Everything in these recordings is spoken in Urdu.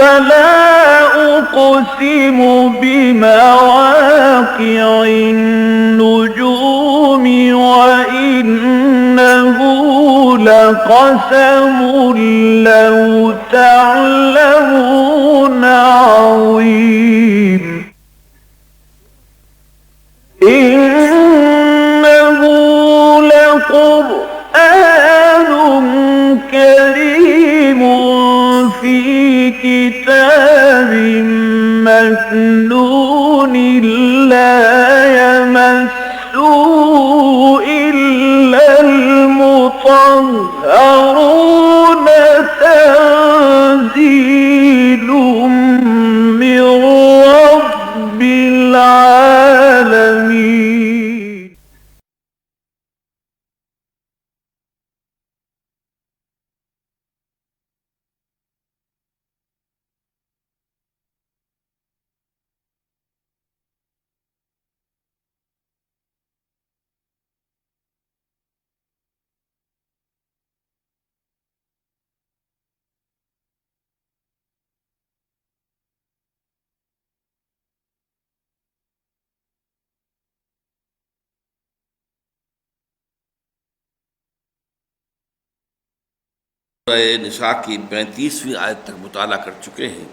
فلا أقسم بمواقع النجوم وإنه لقسم لو تعلمون عظيم إنه لقرآن كريم في كتاب مكنون لا يمسه إلا المطهرون تنزيل من رب العالمين. سورہ نساء کی 35ویں آیت تک مطالعہ کر چکے ہیں.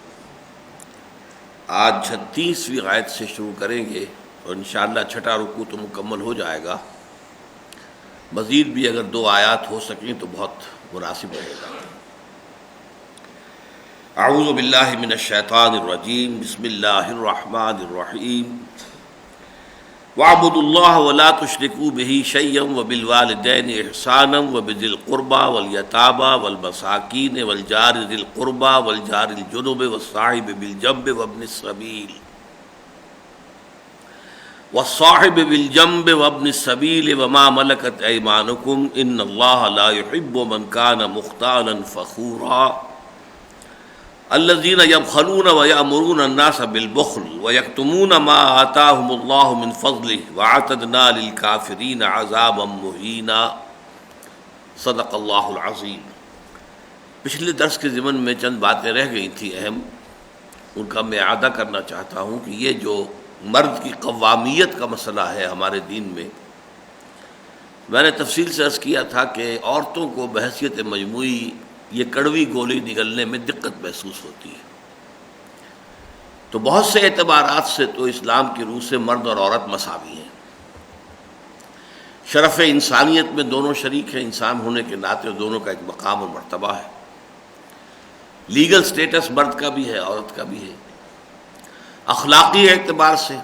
آج 36ویں آیت سے شروع کریں گے اور انشاءاللہ چھٹا رکوع تو مکمل ہو جائے گا. مزید بھی اگر 2 آیات ہو سکیں تو بہت مناسب رہے گا. اعوذ باللہ من الشیطان الرجیم. بسم اللہ الرحمن الرحیم. وَاعْبُدُوا اللَّهَ وَلَا تُشْرِكُوا بِهِ شَيْئًا وَبِالْوَالِدَيْنِ إِحْسَانًا وَبِذِي الْقُرْبَى وَالْيَتَامَى وَالْمَسَاكِينِ وَالْجَارِ ذِي الْقُرْبَى وَالْجَارِ الْجُنُبِ وَالصَّاحِبِ بِالْجَنبِ وَابْنِ السَّبِيلِ وَمَا مَلَكَتْ أَيْمَانُكُمْ إِنَّ اللَّهَ لَا يُحِبُّ مَنْ كَانَ مُخْتَالًا فَخُورًا الذين يبخلون ويأمرون الناس بالبخل ويكتمون ما آتاهم الله من فضله وأعتدنا للكافرين عذابا مهينا. صدق اللہ العظیم. پچھلے درس کے ضمن میں چند باتیں رہ گئی تھیں اہم، ان کا میں اعادہ کرنا چاہتا ہوں کہ یہ جو مرد کی قوامیت کا مسئلہ ہے ہمارے دین میں نے تفصیل سے عرض کیا تھا کہ عورتوں کو بحیثیت مجموعی یہ کڑوی گولی نگلنے میں دقت محسوس ہوتی ہے. تو بہت سے اعتبارات سے تو اسلام کی روح سے مرد اور عورت مساوی ہیں. شرف انسانیت میں دونوں شریک ہیں، انسان ہونے کے ناطے دونوں کا ایک مقام اور مرتبہ ہے. لیگل سٹیٹس مرد کا بھی ہے، عورت کا بھی ہے. اخلاقی اعتبار سے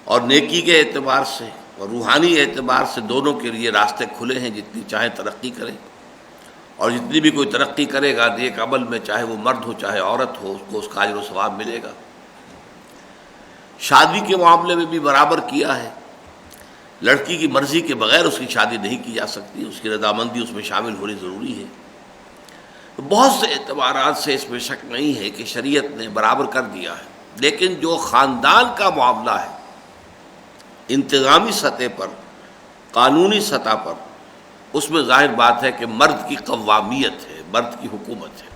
اور نیکی کے اعتبار سے اور روحانی اعتبار سے دونوں کے لیے راستے کھلے ہیں. جتنی چاہیں ترقی کریں، اور جتنی بھی کوئی ترقی کرے گا نیک عمل میں، چاہے وہ مرد ہو چاہے عورت ہو، اس کو اس کا اجر و ثواب ملے گا. شادی کے معاملے میں بھی برابر کیا ہے. لڑکی کی مرضی کے بغیر اس کی شادی نہیں کی جا سکتی، اس کی رضامندی اس میں شامل ہونی ضروری ہے. تو بہت سے اعتبارات سے اس میں شک نہیں ہے کہ شریعت نے برابر کر دیا ہے. لیکن جو خاندان کا معاملہ ہے انتظامی سطح پر، قانونی سطح پر، اس میں ظاہر بات ہے کہ مرد کی قوامیت ہے، مرد کی حکومت ہے.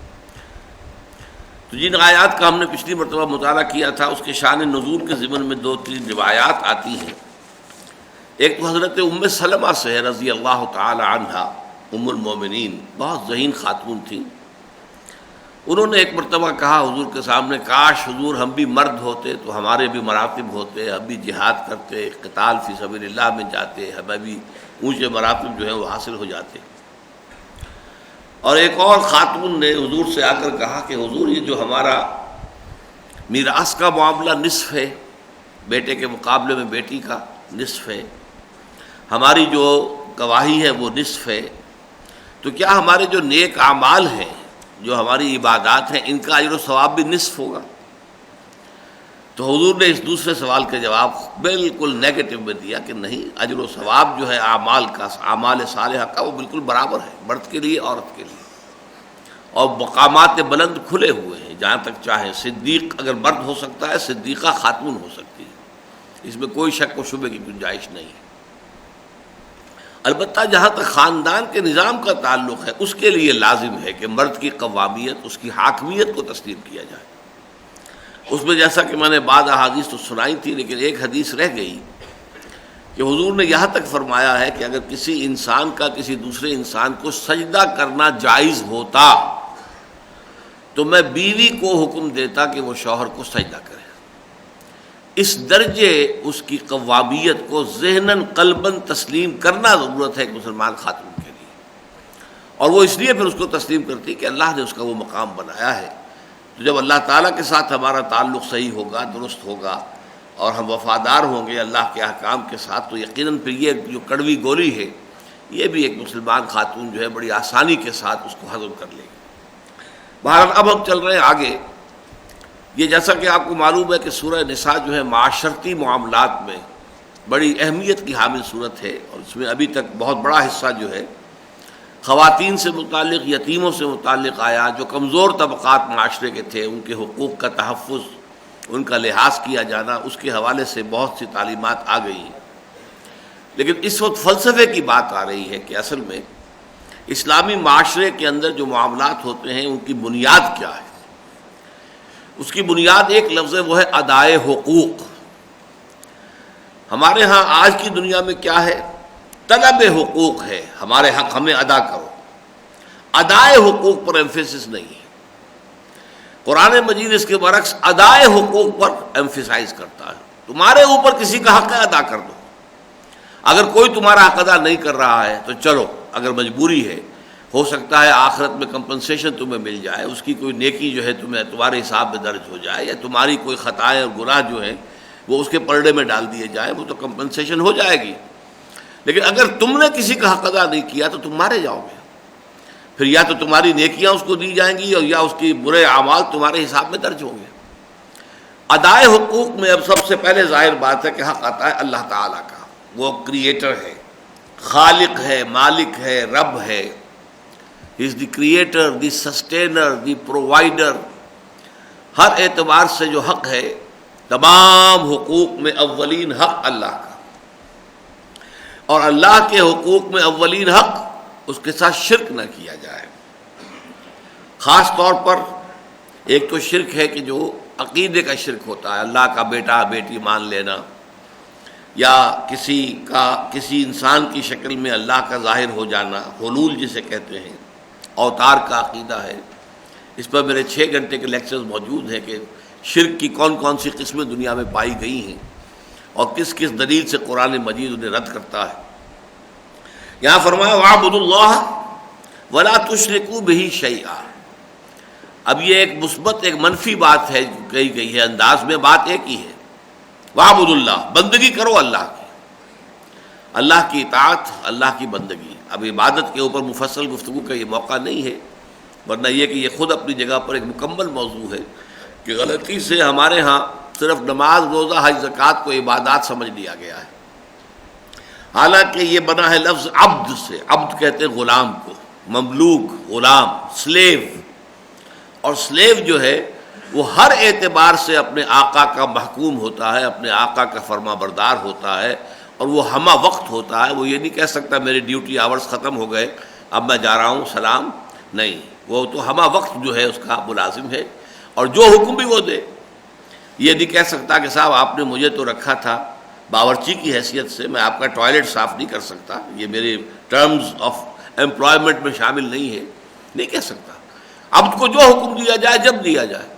تو جن آیات کا ہم نے پچھلی مرتبہ مطالعہ کیا تھا اس کے شان نزول کے ضمن میں 2-3 روایات آتی ہیں. ایک تو حضرت ام سلمہ سے ہے رضی اللہ تعالی عنہا، ام المومنین، بہت ذہین خاتون تھیں. انہوں نے ایک مرتبہ کہا حضور کے سامنے، کاش حضور ہم بھی مرد ہوتے تو ہمارے بھی مراتب ہوتے، ہم بھی جہاد کرتے، قتال فی سبیل اللہ میں جاتے، ہمیں بھی اونچے مراتب جو ہیں وہ حاصل ہو جاتے. اور ایک اور خاتون نے حضور سے آ کر کہا کہ حضور یہ جو ہمارا میراث کا معاملہ نصف ہے، بیٹے کے مقابلے میں بیٹی کا نصف ہے، ہماری جو گواہی ہے وہ نصف ہے، تو کیا ہمارے جو نیک اعمال ہیں، جو ہماری عبادات ہیں، ان کا اجر و ثواب بھی نصف ہوگا؟ تو حضور نے اس دوسرے سوال کا جواب بالکل نیگیٹو میں دیا کہ نہیں، اجر و ثواب جو ہے اعمال کا، اعمال صالحہ کا، وہ بالکل برابر ہے، مرد کے لیے عورت کے لیے. اور مقامات بلند کھلے ہوئے ہیں، جہاں تک چاہے صدیق اگر مرد ہو سکتا ہے، صدیقہ خاتون ہو سکتی ہے، اس میں کوئی شک و شبے کی گنجائش نہیں ہے. البتہ جہاں تک خاندان کے نظام کا تعلق ہے اس کے لیے لازم ہے کہ مرد کی قوامیت، اس کی حاکمیت کو تسلیم کیا جائے۔ اس میں جیسا کہ میں نے بعض احادیث تو سنائی تھی، لیکن ایک حدیث رہ گئی کہ حضور نے یہاں تک فرمایا ہے کہ اگر کسی انسان کا کسی دوسرے انسان کو سجدہ کرنا جائز ہوتا تو میں بیوی کو حکم دیتا کہ وہ شوہر کو سجدہ کرے۔ اس درجے اس کی قوامیت کو ذہناً قلباً تسلیم کرنا ضرورت ہے ایک مسلمان خاتون کے لیے، اور وہ اس لیے پھر اس کو تسلیم کرتی کہ اللہ نے اس کا وہ مقام بنایا ہے۔ تو جب اللہ تعالیٰ کے ساتھ ہمارا تعلق صحیح ہوگا، درست ہوگا، اور ہم وفادار ہوں گے اللہ کے احکام کے ساتھ، تو یقیناً پھر یہ جو کڑوی گولی ہے یہ بھی ایک مسلمان خاتون جو ہے بڑی آسانی کے ساتھ اس کو ہضم کر لے گی۔ بہرحال اب ہم چل رہے ہیں آگے۔ یہ جیسا کہ آپ کو معلوم ہے کہ سورہ نساء جو ہے معاشرتی معاملات میں بڑی اہمیت کی حامل صورت ہے، اور اس میں ابھی تک بہت بڑا حصہ جو ہے خواتین سے متعلق، یتیموں سے متعلق آیا، جو کمزور طبقات معاشرے کے تھے ان کے حقوق کا تحفظ، ان کا لحاظ کیا جانا، اس کے حوالے سے بہت سی تعلیمات آ گئی ہیں۔ لیکن اس وقت فلسفے کی بات آ رہی ہے کہ اصل میں اسلامی معاشرے کے اندر جو معاملات ہوتے ہیں ان کی بنیاد کیا ہے۔ اس کی بنیاد ایک لفظ ہے، وہ ہے ادائے حقوق۔ ہمارے ہاں آج کی دنیا میں کیا ہے؟ طلب حقوق ہے، ہمارے حق ہمیں ادا کرو۔ ادائے حقوق پر ایمفیسس نہیں ہے۔ قرآن مجید اس کے برعکس ادائے حقوق پر ایمفیسائز کرتا ہے۔ تمہارے اوپر کسی کا حق ہے، ادا کر دو۔ اگر کوئی تمہارا حق ادا نہیں کر رہا ہے تو چلو، اگر مجبوری ہے، ہو سکتا ہے آخرت میں کمپنسیشن تمہیں مل جائے، اس کی کوئی نیکی جو ہے تمہارے حساب میں درج ہو جائے، یا تمہاری کوئی خطائیں اور گناہ جو ہیں وہ اس کے پردے میں ڈال دیے جائے، وہ تو کمپنسیشن ہو جائے گی۔ لیکن اگر تم نے کسی کا حق ادا نہیں کیا تو تم مارے جاؤ گے، پھر یا تو تمہاری نیکیاں اس کو دی جائیں گی، اور یا اس کی برے اعمال تمہارے حساب میں درج ہوں گے۔ ادائے حقوق میں اب سب سے پہلے ظاہر بات ہے کہ حق آتا ہے اللہ تعالیٰ کا۔ وہ کریٹر ہے، خالق ہے، مالک ہے، رب ہے۔ He is the creator, the sustainer, the provider۔ ہر اعتبار سے جو حق ہے، تمام حقوق میں اولین حق اللہ کا، اور اللہ کے حقوق میں اولین حق اس کے ساتھ شرک نہ کیا جائے۔ خاص طور پر ایک تو شرک ہے کہ جو عقیدے کا شرک ہوتا ہے، اللہ کا بیٹا بیٹی مان لینا، یا کسی انسان کی شکل میں اللہ کا ظاہر ہو جانا، حلول جسے کہتے ہیں، اوتار کا عقیدہ ہے۔ اس پر میرے 6 گھنٹے کے لیکچرز موجود ہیں کہ شرک کی کون کون سی قسمیں دنیا میں پائی گئی ہیں اور کس کس دلیل سے قرآن مجید انہیں رد کرتا ہے۔ یہاں فرمایا وَاعْبُدُوا اللَّهَ وَلَا تُشْرِكُوا بِهِ شَيْئًا۔ اب یہ ایک مثبت ایک منفی بات ہے کہی گئی ہے، انداز میں بات ایک ہی ہے۔ وَاعْبُدُوا اللَّهَ، بندگی کرو اللہ کی، اللہ کی اطاعت، اللہ کی بندگی۔ اب عبادت کے اوپر مفصل گفتگو کا یہ موقع نہیں ہے، ورنہ یہ کہ یہ خود اپنی جگہ پر ایک مکمل موضوع ہے کہ غلطی سے ہمارے ہاں صرف نماز، روزہ، حج، زکوٰۃ کو عبادات سمجھ لیا گیا ہے، حالانکہ یہ بنا ہے لفظ عبد سے۔ عبد کہتے ہیں غلام کو، مملوک، غلام، سلیو۔ اور سلیو جو ہے وہ ہر اعتبار سے اپنے آقا کا محکوم ہوتا ہے، اپنے آقا کا فرما بردار ہوتا ہے، اور وہ ہمہ وقت ہوتا ہے۔ وہ یہ نہیں کہہ سکتا میرے ڈیوٹی آورز ختم ہو گئے اب میں جا رہا ہوں، سلام، نہیں، وہ تو ہمہ وقت جو ہے اس کا ملازم ہے، اور جو حکم بھی وہ دے۔ یہ نہیں کہہ سکتا کہ صاحب آپ نے مجھے تو رکھا تھا باورچی کی حیثیت سے، میں آپ کا ٹوائلٹ صاف نہیں کر سکتا، یہ میرے ٹرمز آف امپلائمنٹ میں شامل نہیں ہے، نہیں کہہ سکتا۔ عبد کو جو حکم دیا جائے جب دیا جائے،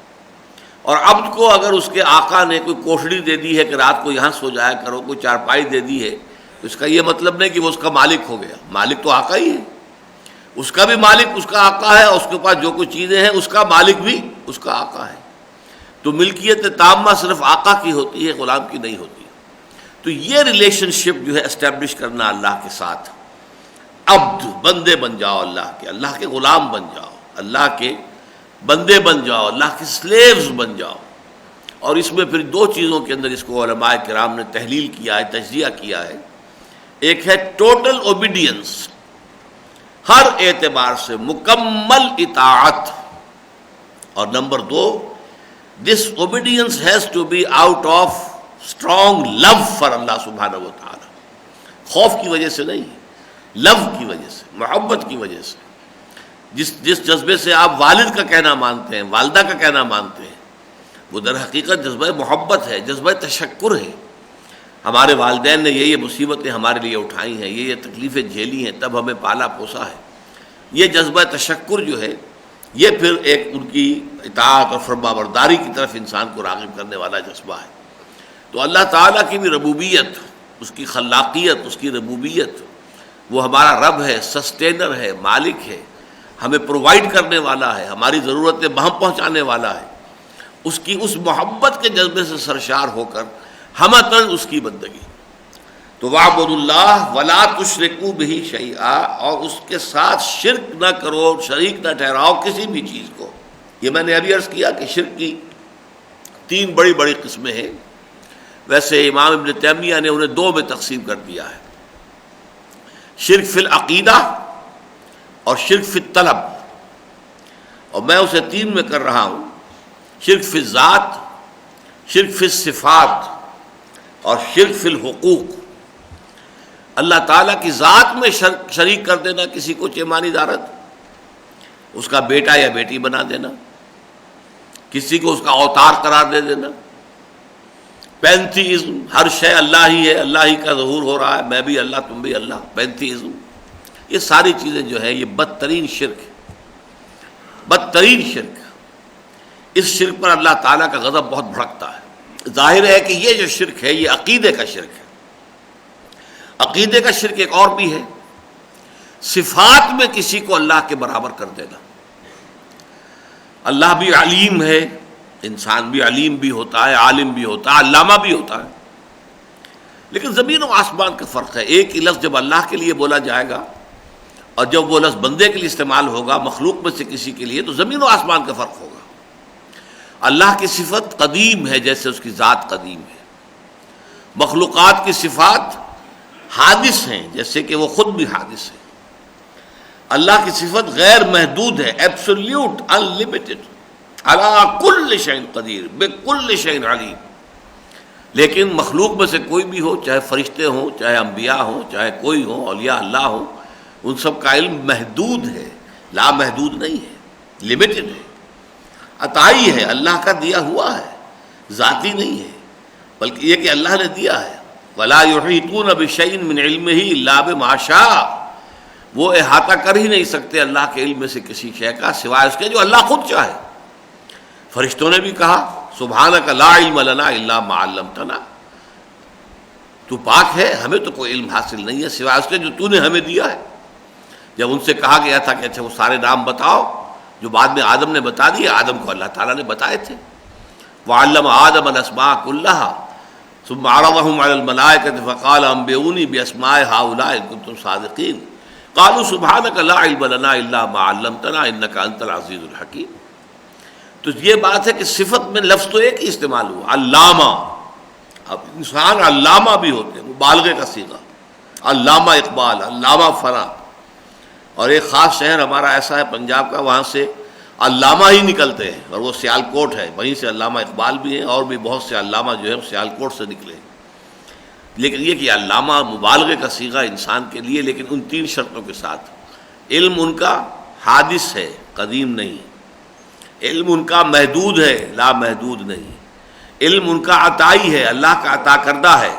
اور عبد کو اگر اس کے آقا نے کوئی کوٹھڑی دے دی ہے کہ رات کو یہاں سو جایا کرو، کوئی چارپائی دے دی ہے، تو اس کا یہ مطلب نہیں کہ وہ اس کا مالک ہو گیا۔ مالک تو آقا ہی ہے، اس کا بھی مالک اس کا آقا ہے، اور اس کے پاس جو کچھ چیزیں ہیں اس کا مالک بھی اس کا آقا ہے۔ تو ملکیت تامہ صرف آقا کی ہوتی ہے، غلام کی نہیں ہوتی۔ تو یہ ریلیشن شپ جو ہے اسٹیبلش کرنا اللہ کے ساتھ، عبد، بندے بن جاؤ اللہ کے، اللہ کے غلام بن جاؤ، اللہ کے بندے بن جاؤ، اللہ کے سلیوز بن جاؤ۔ اور اس میں پھر 2 چیزوں کے اندر اس کو علماء کرام نے تحلیل کیا ہے، تجزیہ کیا ہے۔ ایک ہے ٹوٹل اوبیڈینس، ہر اعتبار سے مکمل اطاعت، اور نمبر 2، this obedience has to be out of strong love for اللہ سبحانہ و تعالی، خوف کی وجہ سے نہیں، لو کی وجہ سے، محبت کی وجہ سے، جس جذبے سے آپ والد کا کہنا مانتے ہیں، والدہ کا کہنا مانتے ہیں، وہ در حقیقت جذبہ محبت ہے، جذبہ تشکر ہے۔ ہمارے والدین نے یہ مصیبتیں ہمارے لیے اٹھائی ہیں، یہ تکلیفیں جھیلی ہیں، تب ہمیں پالا پوسا ہے۔ یہ جذبہ تشکر جو ہے، یہ پھر ایک ان کی اطاعت اور فرمانبرداری کی طرف انسان کو راغب کرنے والا جذبہ ہے۔ تو اللہ تعالیٰ کی بھی ربوبیت، اس کی خلاقیت، اس کی ربوبیت، وہ ہمارا رب ہے، سسٹینر ہے، مالک ہے، ہمیں پرووائڈ کرنے والا ہے، ہماری ضرورتیں بہم پہنچانے والا ہے، اس کی اس محبت کے جذبے سے سرشار ہو کر ہمتن اس کی بندگی۔ تو وَاعْبُدُوا اللَّهَ وَلَا تُشْرِكُوا بِهِ شَيْئًا، اور اس کے ساتھ شرک نہ کرو، شریک نہ ٹھہراؤ کسی بھی چیز کو۔ یہ میں نے ابھی عرض کیا کہ شرک کی 3 بڑی بڑی قسمیں ہیں، ویسے امام ابن تیمیہ نے انہیں 2 میں تقسیم کر دیا ہے، شرک فی العقیدہ اور شرک فی الطلب، اور میں اسے 3 میں کر رہا ہوں، شرک فی الذات، شرک فی الصفات اور شرک فی الحقوق۔ اللہ تعالیٰ کی ذات میں شریک کر دینا کسی کو، چیمانی دارت، اس کا بیٹا یا بیٹی بنا دینا، کسی کو اس کا اوتار قرار دے دینا، پینتھیزم، ہر شے اللہ ہی ہے، اللہ ہی کا ظہور ہو رہا ہے، میں بھی اللہ تم بھی اللہ، پینتھیزم، یہ ساری چیزیں جو ہے یہ بدترین شرک ہے، بدترین شرک۔ اس شرک پر اللہ تعالیٰ کا غضب بہت بھڑکتا ہے۔ ظاہر ہے کہ یہ جو شرک ہے یہ عقیدے کا شرک ہے۔ عقیدے کا شرک ایک اور بھی ہے، صفات میں کسی کو اللہ کے برابر کر دینا۔ اللہ بھی علیم ہے، انسان بھی علیم بھی ہوتا ہے، عالم بھی ہوتا ہے، علامہ بھی ہوتا ہے، لیکن زمین و آسمان کا فرق ہے۔ ایک ہی لفظ جب اللہ کے لیے بولا جائے گا اور جب وہ لفظ بندے کے لیے استعمال ہوگا، مخلوق میں سے کسی کے لیے، تو زمین و آسمان کا فرق ہوگا۔ اللہ کی صفت قدیم ہے جیسے اس کی ذات قدیم ہے، مخلوقات کی صفات حادث ہیں جیسے کہ وہ خود بھی حادث ہے۔ اللہ کی صفت غیر محدود ہے، ایبسولیوٹ، انلمیٹڈ، علی کل شیء قدیر، بکل شیء علیم۔ لیکن مخلوق میں سے کوئی بھی ہو، چاہے فرشتے ہوں، چاہے انبیاء ہوں، چاہے کوئی ہو، اولیاء اللہ ہوں، ان سب کا علم محدود ہے، لا محدود نہیں ہے، لمیٹڈ ہے، عطائی ہے، اللہ کا دیا ہوا ہے، ذاتی نہیں ہے، بلکہ یہ کہ اللہ نے دیا ہے۔ وَلَا يُحِيطُونَ بِشَيْءٍ مِّنْ عِلْمِهِ إِلَّا بِمَا شَاءَ، وہ احاطہ کر ہی نہیں سکتے اللہ کے علم میں سے کسی شے کا سوائے اس کے جو اللہ خود چاہے۔ فرشتوں نے بھی کہا سبحانک لا علم لنا الا ما علمتنا، تو پاک ہے، ہمیں تو کوئی علم حاصل نہیں ہے سوائے اس کے جو تو نے ہمیں دیا ہے۔ جب ان سے کہا گیا تھا کہ اچھا وہ سارے نام بتاؤ جو بعد میں آدم نے بتا دیے، آدم کو اللہ تعالیٰ نے بتائے تھے، وَعَلَّمَ آدَمَ الْأَسْمَاءَ كُلَّهَا ثم عرضهم على الملائكة فقال انبئوني باسماء هؤلاء ان كنتم صادقين قالوا سبحانك لا علم لنا الا ما علمتنا انك انت العزيز الحكيم۔ تو یہ بات ہے کہ صفت میں لفظ تو ایک ہی استعمال ہوا، علامہ۔ اب انسان علامہ بھی ہوتے ہیں، مبالغے کا صیغہ، علامہ اقبال، علامہ فلاں۔ اور ایک خاص شہر ہمارا ایسا ہے پنجاب کا، وہاں سے علامہ ہی نکلتے ہیں، اور وہ سیالکوٹ ہے، وہیں سے علامہ اقبال بھی ہیں، اور بھی بہت سے علامہ جو ہے وہ سیالکوٹ سے نکلے ہیں۔ لیکن یہ کہ علامہ مبالغے کا صیغہ انسان کے لیے، لیکن ان 3 شرطوں کے ساتھ۔ علم ان کا حادث ہے، قدیم نہیں، علم ان کا محدود ہے، لا محدود نہیں، علم ان کا عطائی ہے، اللہ کا عطا کردہ ہے،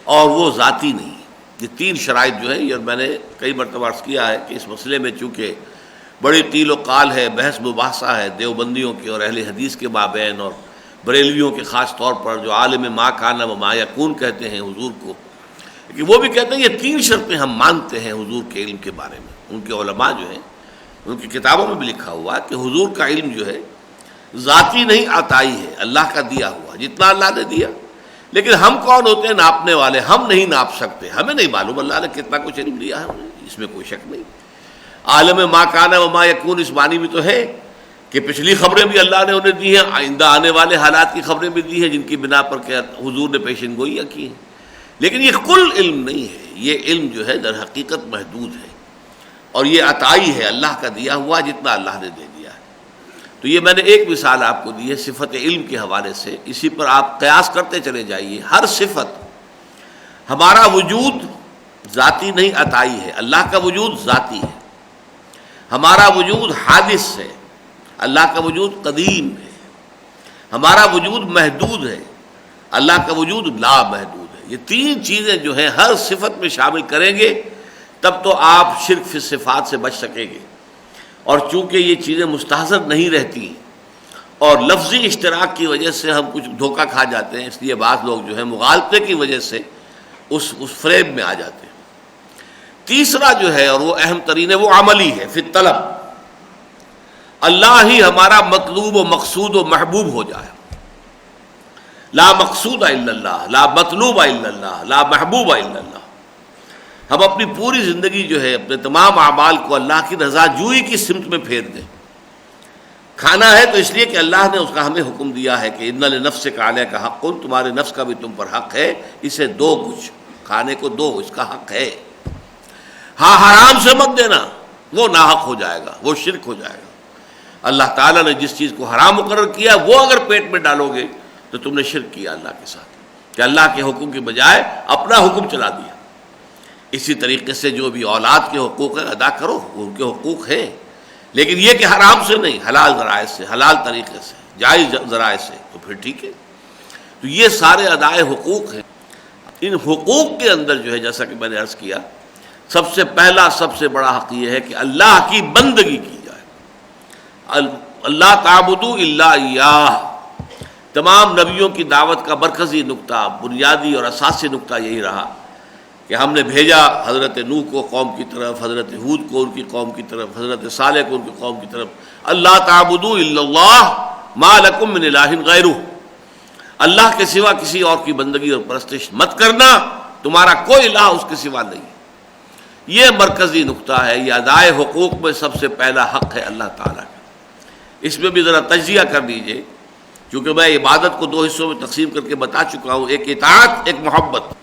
اور وہ ذاتی نہیں۔ یہ 3 شرائط جو ہے، یہ میں نے کئی مرتبہ عرض کیا ہے کہ اس مسئلے میں چونکہ بڑی قیل و قال ہے، بحث مباحثہ ہے دیوبندیوں کے اور اہل حدیث کے مابین، اور بریلویوں کے خاص طور پر جو عالم ما کان و ما یکون کہتے ہیں حضور کو، کہ وہ بھی کہتے ہیں یہ 3 شرطیں ہم مانتے ہیں حضور کے علم کے بارے میں۔ ان کے علماء جو ہیں، ان کی کتابوں میں بھی لکھا ہوا ہے کہ حضور کا علم جو ہے ذاتی نہیں، عطائی ہے، اللہ کا دیا ہوا، جتنا اللہ نے دیا۔ لیکن ہم کون ہوتے ہیں ناپنے والے؟ ہم نہیں ناپ سکتے، ہمیں نہیں معلوم اللہ نے کتنا کچھ علم دیا ہے انہیں، اس میں کوئی شک نہیں۔ عالم ما کان و ما یکون اس معنی بھی تو ہے کہ پچھلی خبریں بھی اللہ نے انہیں دی ہیں، آئندہ آنے والے حالات کی خبریں بھی دی ہیں، جن کی بنا پر کہ حضور نے پیشن گوئیاں کی ہیں۔ لیکن یہ کل علم نہیں ہے، یہ علم جو ہے در حقیقت محدود ہے، اور یہ عطائی ہے، اللہ کا دیا ہوا جتنا اللہ نے دے دیا ہے۔ تو یہ میں نے ایک مثال آپ کو دی ہے صفت علم کے حوالے سے، اسی پر آپ قیاس کرتے چلے جائیے۔ ہر صفت، ہمارا وجود ذاتی نہیں عطائی ہے. اللہ کا وجود ذاتی ہے، ہمارا وجود حادث ہے. اللہ کا وجود قدیم ہے، ہمارا وجود محدود ہے، اللہ کا وجود لا محدود ہے. یہ تین چیزیں جو ہیں ہر صفت میں شامل کریں گے تب تو آپ شرک فی صفات سے بچ سکیں گے. اور چونکہ یہ چیزیں مستحضر نہیں رہتی اور لفظی اشتراک کی وجہ سے ہم کچھ دھوکہ کھا جاتے ہیں، اس لیے بعض لوگ جو ہے مغالطے کی وجہ سے اس فریب میں آ جاتے ہیں. تیسرا جو ہے اور وہ اہم ترین ہے وہ عملی ہے، فی الطلب. اللہ ہی ہمارا مطلوب و مقصود و محبوب ہو جائے. لا مقصود الا اللہ، لا مطلوب الا اللہ، لا محبوب الا اللہ. ہم اپنی پوری زندگی جو ہے اپنے تمام اعمال کو اللہ کی رضا جوئی کی سمت میں پھیر دیں. کھانا ہے تو اس لیے کہ اللہ نے اس کا ہمیں حکم دیا ہے کہ ان لنفسک علیک حق، تمہارے نفس کا بھی تم پر حق ہے، اسے دو، کچھ کھانے کو دو، اس کا حق ہے. ہاں حرام سے مت دینا، وہ ناحق ہو جائے گا، وہ شرک ہو جائے گا. اللہ تعالیٰ نے جس چیز کو حرام مقرر کیا وہ اگر پیٹ میں ڈالو گے تو تم نے شرک کیا اللہ کے ساتھ، کہ اللہ کے حکم کے بجائے اپنا حکم چلا دیا. اسی طریقے سے جو بھی اولاد کے حقوق ہیں ادا کرو، وہ ان کے حقوق ہیں، لیکن یہ کہ حرام سے نہیں، حلال ذرائع سے، حلال طریقے سے، جائز ذرائع سے، تو پھر ٹھیک ہے. تو یہ سارے ادائے حقوق ہیں. ان حقوق کے اندر جو ہے جیسا کہ میں نے عرض کیا، سب سے پہلا سب سے بڑا حق یہ ہے کہ اللہ کی بندگی کی جائے. اللہ تعبدوا الا ایاہ. تمام نبیوں کی دعوت کا مرکزی نقطہ، بنیادی اور اساسی نقطہ یہی رہا کہ ہم نے بھیجا حضرت نوح کو قوم کی طرف، حضرت ہود کو ان کی قوم کی طرف، حضرت صالح کو ان کی قوم کی طرف. اللہ تعبدوا الا اللہ ما لکم من الہ غیرہ. اللہ کے سوا کسی اور کی بندگی اور پرستش مت کرنا، تمہارا کوئی الہ اس کے سوا نہیں. یہ مرکزی نقطہ ہے. یہ ادائے حقوق میں سب سے پہلا حق ہے اللہ تعالیٰ کا. اس میں بھی ذرا تجزیہ کر لیجئے، کیونکہ میں عبادت کو دو حصوں میں تقسیم کر کے بتا چکا ہوں، ایک اطاعت، ایک محبت.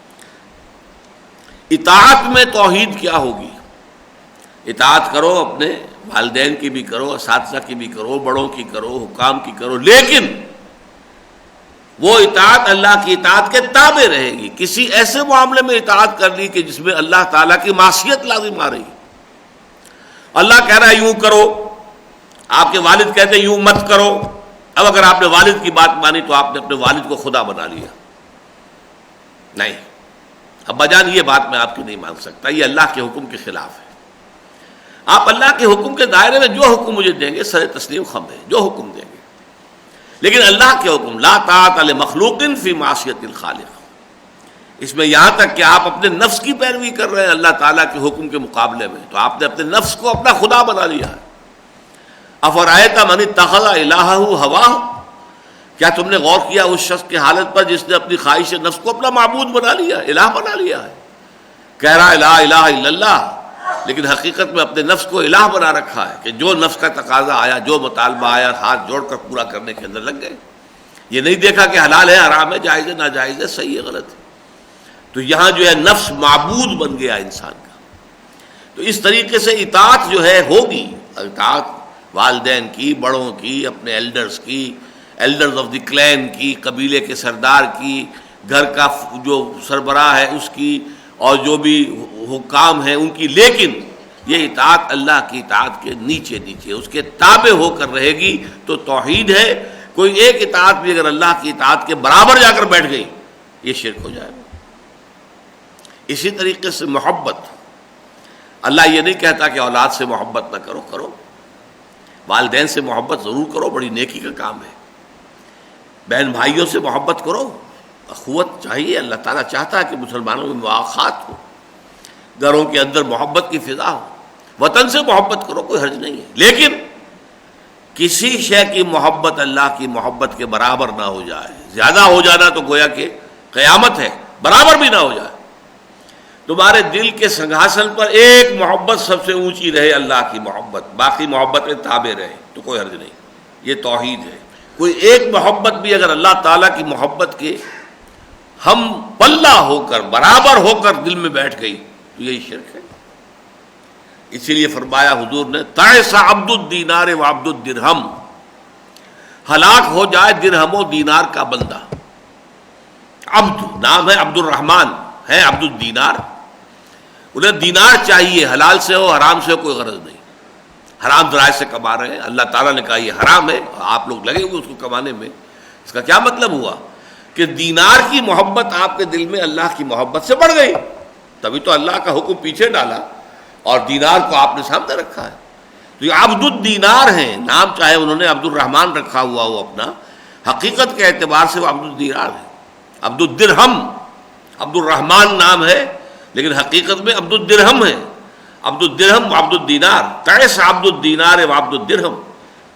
اطاعت میں توحید کیا ہوگی؟ اطاعت کرو، اپنے والدین کی بھی کرو، اساتذہ کی بھی کرو، بڑوں کی کرو، حکام کی کرو، لیکن وہ اطاعت اللہ کی اطاعت کے تابع رہے گی. کسی ایسے معاملے میں اطاعت کر لی کہ جس میں اللہ تعالیٰ کی معصیت لازم آ رہی، اللہ کہہ رہا ہے یوں کرو، آپ کے والد کہتے ہیں یوں مت کرو. اب اگر آپ نے والد کی بات مانی تو آپ نے اپنے والد کو خدا بنا لیا. نہیں، ابا جان یہ بات میں آپ کی نہیں مان سکتا، یہ اللہ کے حکم کے خلاف ہے. آپ اللہ کے حکم کے دائرے میں جو حکم مجھے دیں گے سر تسلیم خم ہے، جو حکم دیں گے، لیکن اللہ کے حکم لا طاعت لمخلوق فی معصیت الخالق. اس میں یہاں تک کہ آپ اپنے نفس کی پیروی کر رہے ہیں اللہ تعالیٰ کے حکم کے مقابلے میں، تو آپ نے اپنے نفس کو اپنا خدا بنا لیا ہے. افرأیت من اتخذ الہہ ہواہ، کیا تم نے غور کیا اس شخص کی حالت پر جس نے اپنی خواہش نفس کو اپنا معبود بنا لیا، الہ بنا لیا ہے. کہہ رہا ہے لا الہ الا اللہ، لیکن حقیقت میں اپنے نفس کو الہ بنا رکھا ہے کہ جو نفس کا تقاضا آیا، جو مطالبہ آیا، ہاتھ جوڑ کر پورا کرنے کے اندر لگ گئے. یہ نہیں دیکھا کہ حلال ہے، حرام ہے، جائز ہے، ناجائز ہے، صحیح ہے، غلط ہے. تو یہاں جو ہے نفس معبود بن گیا انسان کا. تو اس طریقے سے اطاعت جو ہے ہوگی، اطاعت والدین کی، بڑوں کی، اپنے ایلڈرز کی، ایلڈرز آف دی کلین کی، قبیلے کے سردار کی، گھر کا جو سربراہ ہے اس کی، اور جو بھی حکام ہیں ان کی. لیکن یہ اطاعت اللہ کی اطاعت کے نیچے نیچے اس کے تابع ہو کر رہے گی تو توحید ہے. کوئی ایک اطاعت بھی اگر اللہ کی اطاعت کے برابر جا کر بیٹھ گئی یہ شرک ہو جائے گا. اسی طریقے سے محبت، اللہ یہ نہیں کہتا کہ اولاد سے محبت نہ کرو، کرو. والدین سے محبت ضرور کرو، بڑی نیکی کا کام ہے. بہن بھائیوں سے محبت کرو، اخوت چاہیے. اللہ تعالیٰ چاہتا ہے کہ مسلمانوں میں مواخات ہو، گھروں کے اندر محبت کی فضا ہو. وطن سے محبت کرو، کوئی حرج نہیں ہے، لیکن کسی شے کی محبت اللہ کی محبت کے برابر نہ ہو جائے. زیادہ ہو جانا تو گویا کہ قیامت ہے، برابر بھی نہ ہو جائے. تمہارے دل کے سنگھاسن پر ایک محبت سب سے اونچی رہے، اللہ کی محبت، باقی محبتیں تابع رہے تو کوئی حرج نہیں. یہ توحید ہے. کوئی ایک محبت بھی اگر اللہ تعالیٰ کی محبت کے ہم پلہ ہو کر، برابر ہو کر دل میں بیٹھ گئی تو یہی شرک ہے. اسی لیے فرمایا حضور نے تعس عبد الدینار و عبد الدرہم، ہلاک ہو جائے درہم و دینار کا بندہ. عبد نام ہے عبد الرحمن، ہے عبد الدینار. انہیں دینار چاہیے، حلال سے ہو حرام سے ہو کوئی غرض نہیں، حرام ذرائع سے کما رہے ہیں، اللہ تعالیٰ نے کہا یہ حرام ہے، آپ لوگ لگے ہوئے اس کو کمانے میں۔ اس کا کیا مطلب ہوا کہ دینار کی محبت آپ کے دل میں اللہ کی محبت سے بڑھ گئی، تبھی تو اللہ کا حکم پیچھے ڈالا اور دینار کو آپ نے سامنے رکھا ہے۔ تو یہ عبد الدینار ہیں، نام چاہے انہوں نے عبد الرحمن رکھا ہوا ہو اپنا، حقیقت کے اعتبار سے وہ عبد الدینار ہے، عبد الدرہم، عبد الرحمن نام ہے لیکن حقیقت میں عبد الدرہم ہے، عبد الدرہم عبد الدینار، تعس عبد الدینار و عبد الدرہم،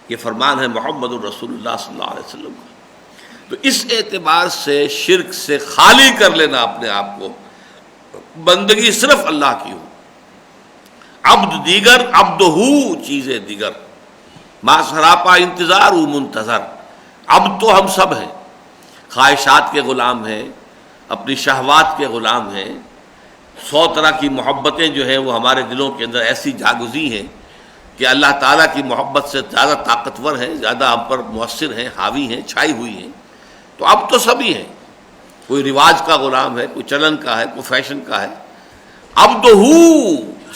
یہ فرمان ہے محمد الرسول اللہ صلی اللہ علیہ وسلم کا۔ تو اس اعتبار سے شرک سے خالی کر لینا اپنے آپ کو، بندگی صرف اللہ کی ہو، عبد دیگر عبد ہو چیزیں دیگر، ما سراپا انتظار و منتظر، عبد تو ہم سب ہیں، خواہشات کے غلام ہیں، اپنی شہوات کے غلام ہیں، 100 طرح کی محبتیں جو ہیں وہ ہمارے دلوں کے اندر ایسی جاگزی ہیں کہ اللہ تعالیٰ کی محبت سے زیادہ طاقتور ہیں، زیادہ ہم پر مؤثر ہیں، حاوی ہیں، چھائی ہوئی ہیں۔ تو اب تو سبھی ہیں، کوئی رواج کا غلام ہے، کوئی چلن کا ہے، کوئی فیشن کا ہے، عبد ہو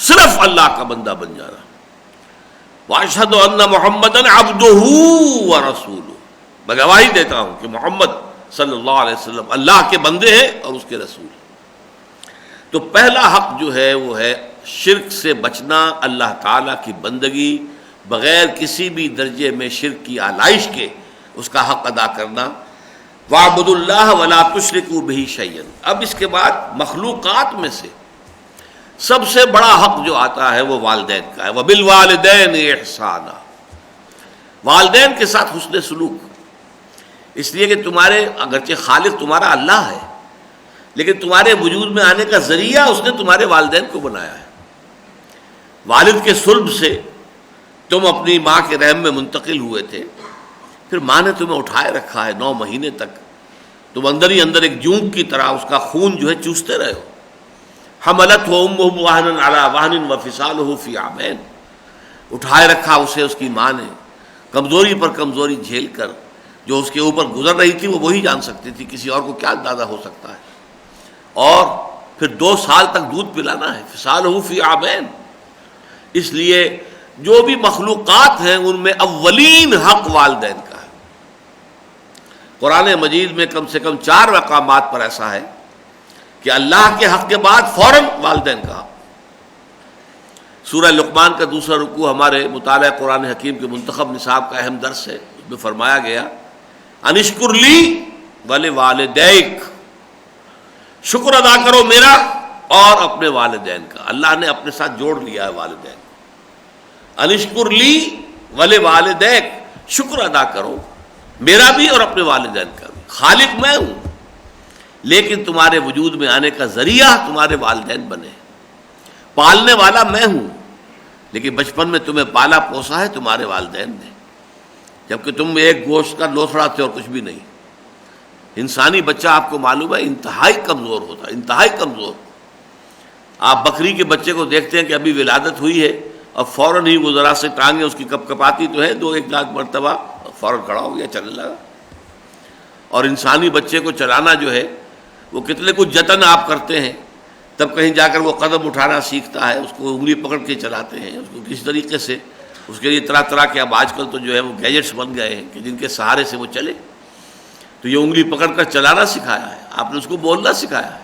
صرف اللہ کا بندہ بن جانا۔ واشہد ان محمدًا عبدہ ورسولہ، میں گواہی دیتا ہوں کہ محمد صلی اللہ علیہ وسلم اللہ کے بندے ہیں اور اس کے رسول ہیں۔ تو پہلا حق جو ہے وہ ہے شرک سے بچنا، اللہ تعالیٰ کی بندگی بغیر کسی بھی درجے میں شرک کی آلائش کے اس کا حق ادا کرنا۔ وَاعْبُدُوا اللَّهَ وَلَا تُشْرِكُوا بِهِ شَيْئًا۔ اب اس کے بعد مخلوقات میں سے سب سے بڑا حق جو آتا ہے وہ والدین کا ہے، وَبِالْوَالِدَيْنِ إِحْسَانًا، والدین کے ساتھ حسن سلوک، اس لیے کہ تمہارے اگرچہ خالق تمہارا اللہ ہے لیکن تمہارے وجود میں آنے کا ذریعہ اس نے تمہارے والدین کو بنایا ہے۔ والد کے صلب سے تم اپنی ماں کے رحم میں منتقل ہوئے تھے، پھر ماں نے تمہیں اٹھائے رکھا ہے 9 مہینے تک، تم اندر ہی اندر ایک جونگ کی طرح اس کا خون جو ہے چوستے رہے ہو۔ حملتہ امہ وہنا علی وہن وفصالہ فی عامین، اٹھائے رکھا اسے اس کی ماں نے، کمزوری پر کمزوری جھیل کر، جو اس کے اوپر گزر رہی تھی وہ وہی جان سکتی تھی، کسی اور کو کیا اندازہ ہو سکتا ہے۔ اور پھر 2 سال تک دودھ پلانا ہے، فصالہ فی عامین۔ اس لیے جو بھی مخلوقات ہیں ان میں اولین حق والدین کا ہے۔ قرآن مجید میں کم سے کم 4 مقامات پر ایسا ہے کہ اللہ کے حق کے بعد فوراً والدین کا حق۔ سورہ لقمان کا دوسرا رکوع ہمارے مطالعہ قرآن حکیم کے منتخب نصاب کا اہم درس ہے، اس میں فرمایا گیا ان اشکر لی ولوالدیک، شکر ادا کرو میرا اور اپنے والدین کا۔ اللہ نے اپنے ساتھ جوڑ لیا ہے والدین، ان اشکر لی ولوالدیک، شکر ادا کرو میرا بھی اور اپنے والدین کا بھی۔ خالق میں ہوں لیکن تمہارے وجود میں آنے کا ذریعہ تمہارے والدین بنے، پالنے والا میں ہوں لیکن بچپن میں تمہیں پالا پوسا ہے تمہارے والدین نے، جبکہ تم ایک گوشت کا لوتھڑا تھے اور کچھ بھی نہیں۔ انسانی بچہ آپ کو معلوم ہے انتہائی کمزور ہوتا ہے، انتہائی کمزور۔ آپ بکری کے بچے کو دیکھتے ہیں کہ ابھی ولادت ہوئی ہے اور فوراً ہی وہ ذرا سے ٹانگیں اس کی کپ کپاتی تو ہے 2-1 لاکھ مرتبہ، فوراً کھڑا ہو گیا، چلنے لگا۔ اور انسانی بچے کو چلانا جو ہے وہ کتنے کچھ جتن آپ کرتے ہیں، تب کہیں جا کر وہ قدم اٹھانا سیکھتا ہے، اس کو انگلی پکڑ کے چلاتے ہیں، اس کو کس طریقے سے، اس کے لیے طرح طرح کے اب آج کل تو جو ہے وہ گیجٹس بن گئے ہیں کہ جن کے سہارے سے وہ چلے۔ تو یہ انگلی پکڑ کر چلانا سکھایا ہے، آپ نے اس کو بولنا سکھایا ہے،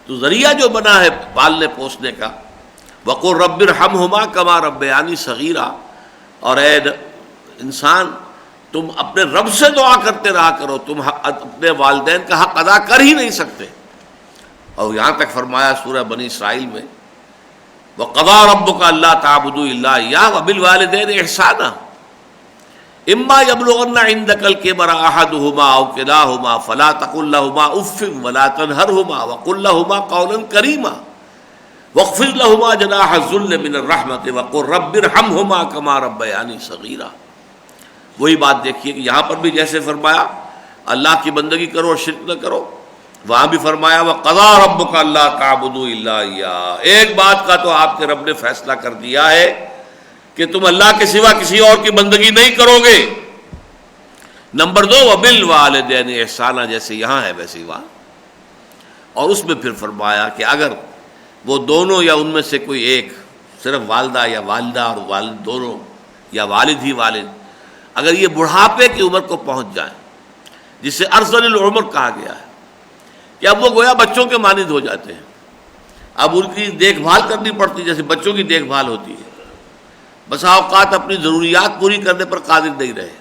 تو ذریعہ جو بنا ہے پالنے پوسنے کا۔ وَقُلْ رَبِّ ارْحَمْهُمَا كَمَا رَبَّيَانِي صَغِيرًا، اور اے انسان تم اپنے رب سے دعا کرتے رہا کرو، تم اپنے والدین کا حق ادا کر ہی نہیں سکتے۔ اور یہاں تک فرمایا سورہ بنی اسرائیل میں وَقَضَىٰ رَبُّكَ أَلَّا تَعْبُدُوا إِلَّا إِيَّاهُ وَبِالْوَالِدَيْنِ إِحْسَانًا إِمَّا يَبْلُغَنَّ عِندَكَ الْكِبَرَ أَحَدُهُمَا أَوْ كِلَاهُمَا فَلَا تَقُل لَّهُمَا أُفٍّ وَلَا تَنْهَرْهُمَا وَقُل لَّهُمَا قَوْلًا كَرِيمًا وَاخْفِضْ لَهُمَا جَنَاحَ الذُّلِّ مِنَ الرَّحْمَةِ وَقُل رَّبِّ ارْحَمْهُمَا كَمَا رَبَّيَانِي صَغِيرًا۔ وہی بات دیکھیے کہ یہاں پر بھی جیسے فرمایا اللہ کی بندگی کرو اور شرک نہ کرو، وہاں بھی فرمایا وَقَضَىٰ رَبُّكَ أَلَّا تَعْبُدُوا إِلَّا إِيَّاهُ۔ ایک بات کا تو آپ کے رب نے فیصلہ کر دیا ہے کہ تم اللہ کے سوا کسی اور کی بندگی نہیں کرو گے۔ نمبر 2 وَبِالْوَالِدَيْنِ إِحْسَانًا، جیسے یہاں ہے ویسے ہی وہاں۔ اور اس میں پھر فرمایا کہ اگر وہ دونوں یا ان میں سے کوئی ایک، صرف والدہ یا والدہ اور والد دونوں، یا والد ہی والد، اگر یہ بڑھاپے کی عمر کو پہنچ جائیں، جسے ارذل العمر کہا گیا ہے، کہ اب وہ گویا بچوں کے مانند ہو جاتے ہیں، اب ان کی دیکھ بھال کرنی پڑتی جیسے بچوں کی دیکھ بھال ہوتی ہے، بسا اوقات اپنی ضروریات پوری کرنے پر قادر نہیں رہے،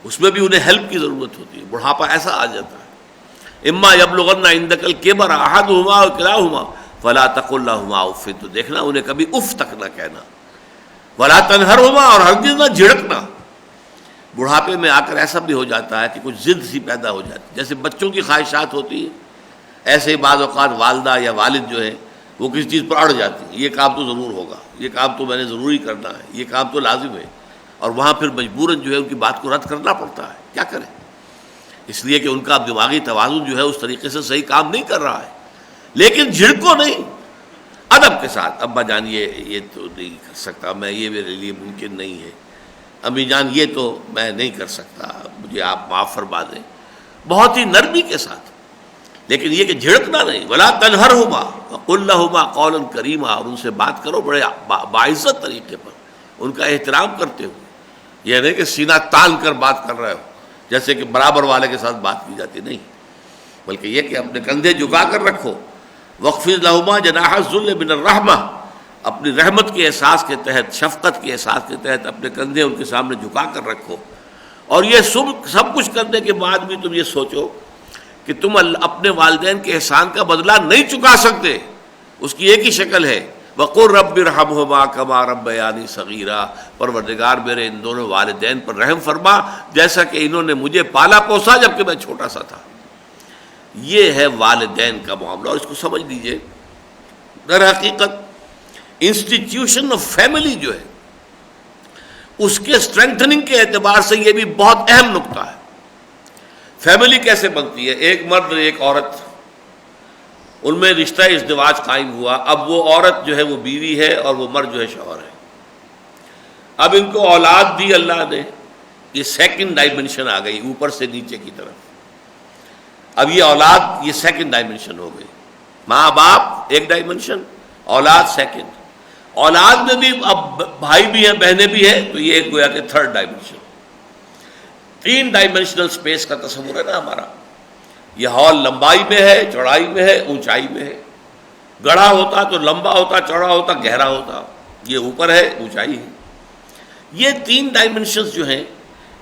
اس میں بھی انہیں ہیلپ کی ضرورت ہوتی ہے، بڑھاپا ایسا آ جاتا ہے۔ اما یبلغن عندک الکبر احدہما او کلاہما فلا تقل لہما اف، تو دیکھنا انہیں کبھی اف تک نہ کہنا، ولا تنہرہما، اور ہرگز نہ جھڑکنا۔ بڑھاپے میں آ کر ایسا بھی ہو جاتا ہے کہ کچھ ضد سی پیدا ہو جاتی ہے، جیسے بچوں کی خواہشات ہوتی ہیں، ایسے ہی بعض اوقات والدہ یا والد جو ہے وہ کسی چیز پر اڑ جاتی ہے، یہ کام تو ضرور ہوگا، یہ کام تو میں نے ضروری کرنا ہے، یہ کام تو لازم ہے، اور وہاں پھر مجبوراً جو ہے ان کی بات کو رد کرنا پڑتا ہے، کیا کریں، اس لیے کہ ان کا دماغی توازن جو ہے اس طریقے سے صحیح کام نہیں کر رہا ہے۔ لیکن جھڑکو نہیں، ادب کے ساتھ، ابا جان یہ تو نہیں کر سکتا میں، یہ میرے لیے ممکن نہیں ہے، امی جان یہ تو میں نہیں کر سکتا، مجھے آپ معاف فرما دیں، بہت ہی نرمی کے ساتھ، لیکن یہ کہ جھڑکنا نہیں۔ ولا تنہرہما وقل لہما قولا کریما، اور ان سے بات کرو بڑے باعزت طریقے پر، ان کا احترام کرتے ہوئے، یہ نہیں کہ سینہ تان کر بات کر رہے ہو جیسے کہ برابر والے کے ساتھ بات کی جاتی، نہیں، بلکہ یہ کہ اپنے کندھے جھکا کر رکھو۔ وَاخْفِضْ لَهُمَا جَنَاحَ الذُّلِّ مِنَ الرَّحْمَةِ، اپنی رحمت کے احساس کے تحت، شفقت کے احساس کے تحت اپنے کندھے ان کے سامنے جھکا کر رکھو۔ اور یہ سب کچھ کرنے کے بعد بھی تم یہ سوچو کہ تم اپنے والدین کے احسان کا بدلہ نہیں چکا سکتے، اس کی ایک ہی شکل ہے، وَقُلْ رَبِّ ارْحَمْهُمَا كَمَا رَبَّيَانِي صَغِيرًا، پروردگار میرے ان دونوں والدین پر رحم فرما جیسا کہ انہوں نے مجھے پالا پوسا جبکہ میں چھوٹا سا تھا۔ یہ ہے والدین کا معاملہ، اور اس کو سمجھ لیجئے، در حقیقت انسٹیٹیوشن آف فیملی جو ہے اس کے اسٹرینتھننگ کے اعتبار سے یہ بھی بہت اہم نقطہ ہے۔ فیملی کیسے بنتی ہے؟ ایک مرد ایک عورت، ان میں رشتہ ازدواج قائم ہوا، اب وہ عورت جو ہے وہ بیوی ہے اور وہ مرد جو ہے شوہر ہے، اب ان کو اولاد دی اللہ نے، یہ سیکنڈ ڈائمنشن آ گئی اوپر سے نیچے کی طرف، اب یہ اولاد یہ سیکنڈ ڈائمنشن ہو گئی، ماں باپ ایک ڈائمنشن، اولاد سیکنڈ، اولاد میں بھی اب بھائی بھی ہیں بہنیں بھی ہیں، تو یہ ایک گویا کہ تھرڈ ڈائمنشن، 3 ڈائمنشنل سپیس کا تصور ہے نا ہمارا، یہ ہال لمبائی میں ہے، چوڑائی میں ہے، اونچائی میں ہے، گڑھا ہوتا تو لمبا ہوتا، چوڑا ہوتا، گہرا ہوتا، یہ اوپر ہے، اونچائی ہے۔ یہ 3 ڈائمنشنز جو ہیں،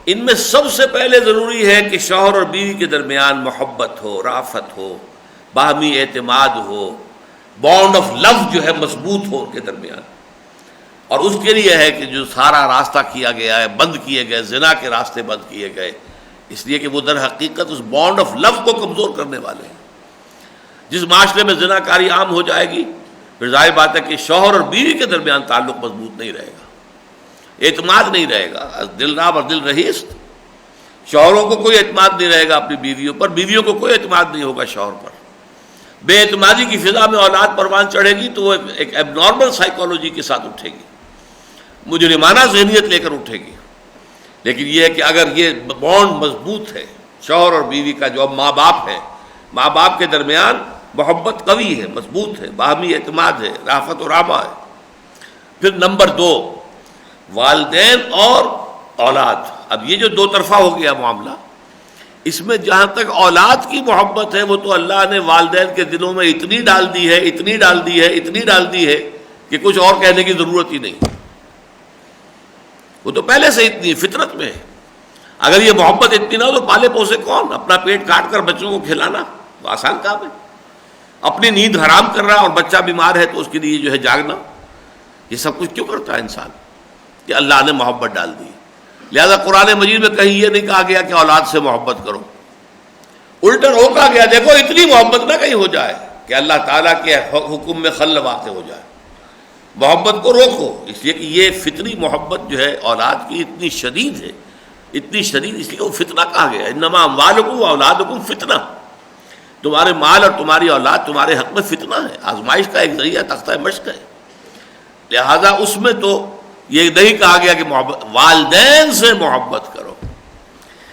ان میں سب سے پہلے ضروری ہے کہ شوہر اور بیوی کے درمیان محبت ہو، رافت ہو، باہمی اعتماد ہو، بانڈ آف لو جو ہے مضبوط ہو ان کے درمیان، اور اس کے لیے ہے کہ جو سارا راستہ کیا گیا ہے، بند کیے گئے، زنا کے راستے بند کیے گئے، اس لیے کہ وہ در حقیقت اس بانڈ آف لو کو کمزور کرنے والے ہیں۔ جس معاشرے میں زنا کاری عام ہو جائے گی، پھر ظاہر بات ہے کہ شوہر اور بیوی کے درمیان تعلق مضبوط نہیں رہے گا، اعتماد نہیں رہے گا، دل راب اور دل رہیست، شوہروں کو کوئی اعتماد نہیں رہے گا اپنی بیویوں پر، بیویوں کو کوئی اعتماد نہیں ہوگا شوہر پر، بے اعتمادی کی فضا میں اولاد پروان چڑھے گی تو وہ ایک ایب نارمل سائیکالوجی کے ساتھ اٹھے گی، مجرمانہ ذہنیت لے کر اٹھے گی۔ لیکن یہ ہے کہ اگر یہ بانڈ مضبوط ہے شوہر اور بیوی کا، جو اب ماں باپ ہے، ماں باپ کے درمیان محبت قوی ہے، مضبوط ہے، باہمی اعتماد ہے، رافت و رحمہ ہے۔ پھر نمبر 2، والدین اور اولاد، اب یہ جو 2 طرفہ ہو گیا معاملہ، اس میں جہاں تک اولاد کی محبت ہے وہ تو اللہ نے والدین کے دلوں میں اتنی ڈال دی ہے، اتنی ڈال دی ہے، اتنی ڈال دی ہے کہ کچھ اور کہنے کی ضرورت ہی نہیں، وہ تو پہلے سے اتنی فطرت میں ہے۔ اگر یہ محبت اتنی نہ ہو تو پالے پوسے کون؟ اپنا پیٹ کاٹ کر بچوں کو کھلانا وہ آسان کام ہے، اپنی نیند حرام کر رہا اور بچہ بیمار ہے تو اس کے لیے جو ہے جاگنا، یہ سب کچھ کیوں کرتا ہے انسان؟ کہ اللہ نے محبت ڈال دی۔ لہذا قرآن مجید میں کہیں یہ نہیں کہا گیا کہ اولاد سے محبت کرو، الٹا روکا گیا، دیکھو اتنی محبت نہ کہیں ہو جائے کہ اللہ تعالیٰ کے حکم میں خل واقع ہو جائے، محبت کو روکو، اس لیے کہ یہ فطری محبت جو ہے اولاد کی اتنی شدید ہے، اتنی شدید، اس لیے وہ فتنہ کہا گیا، انما اموالکم واولادکم فتنہ، تمہارے مال اور تمہاری اولاد تمہارے حق میں فتنہ ہے، آزمائش کا ایک ذریعہ، تختہ مشق ہے۔ لہذا اس میں تو یہ نہیں کہا گیا کہ والدین سے محبت کرو،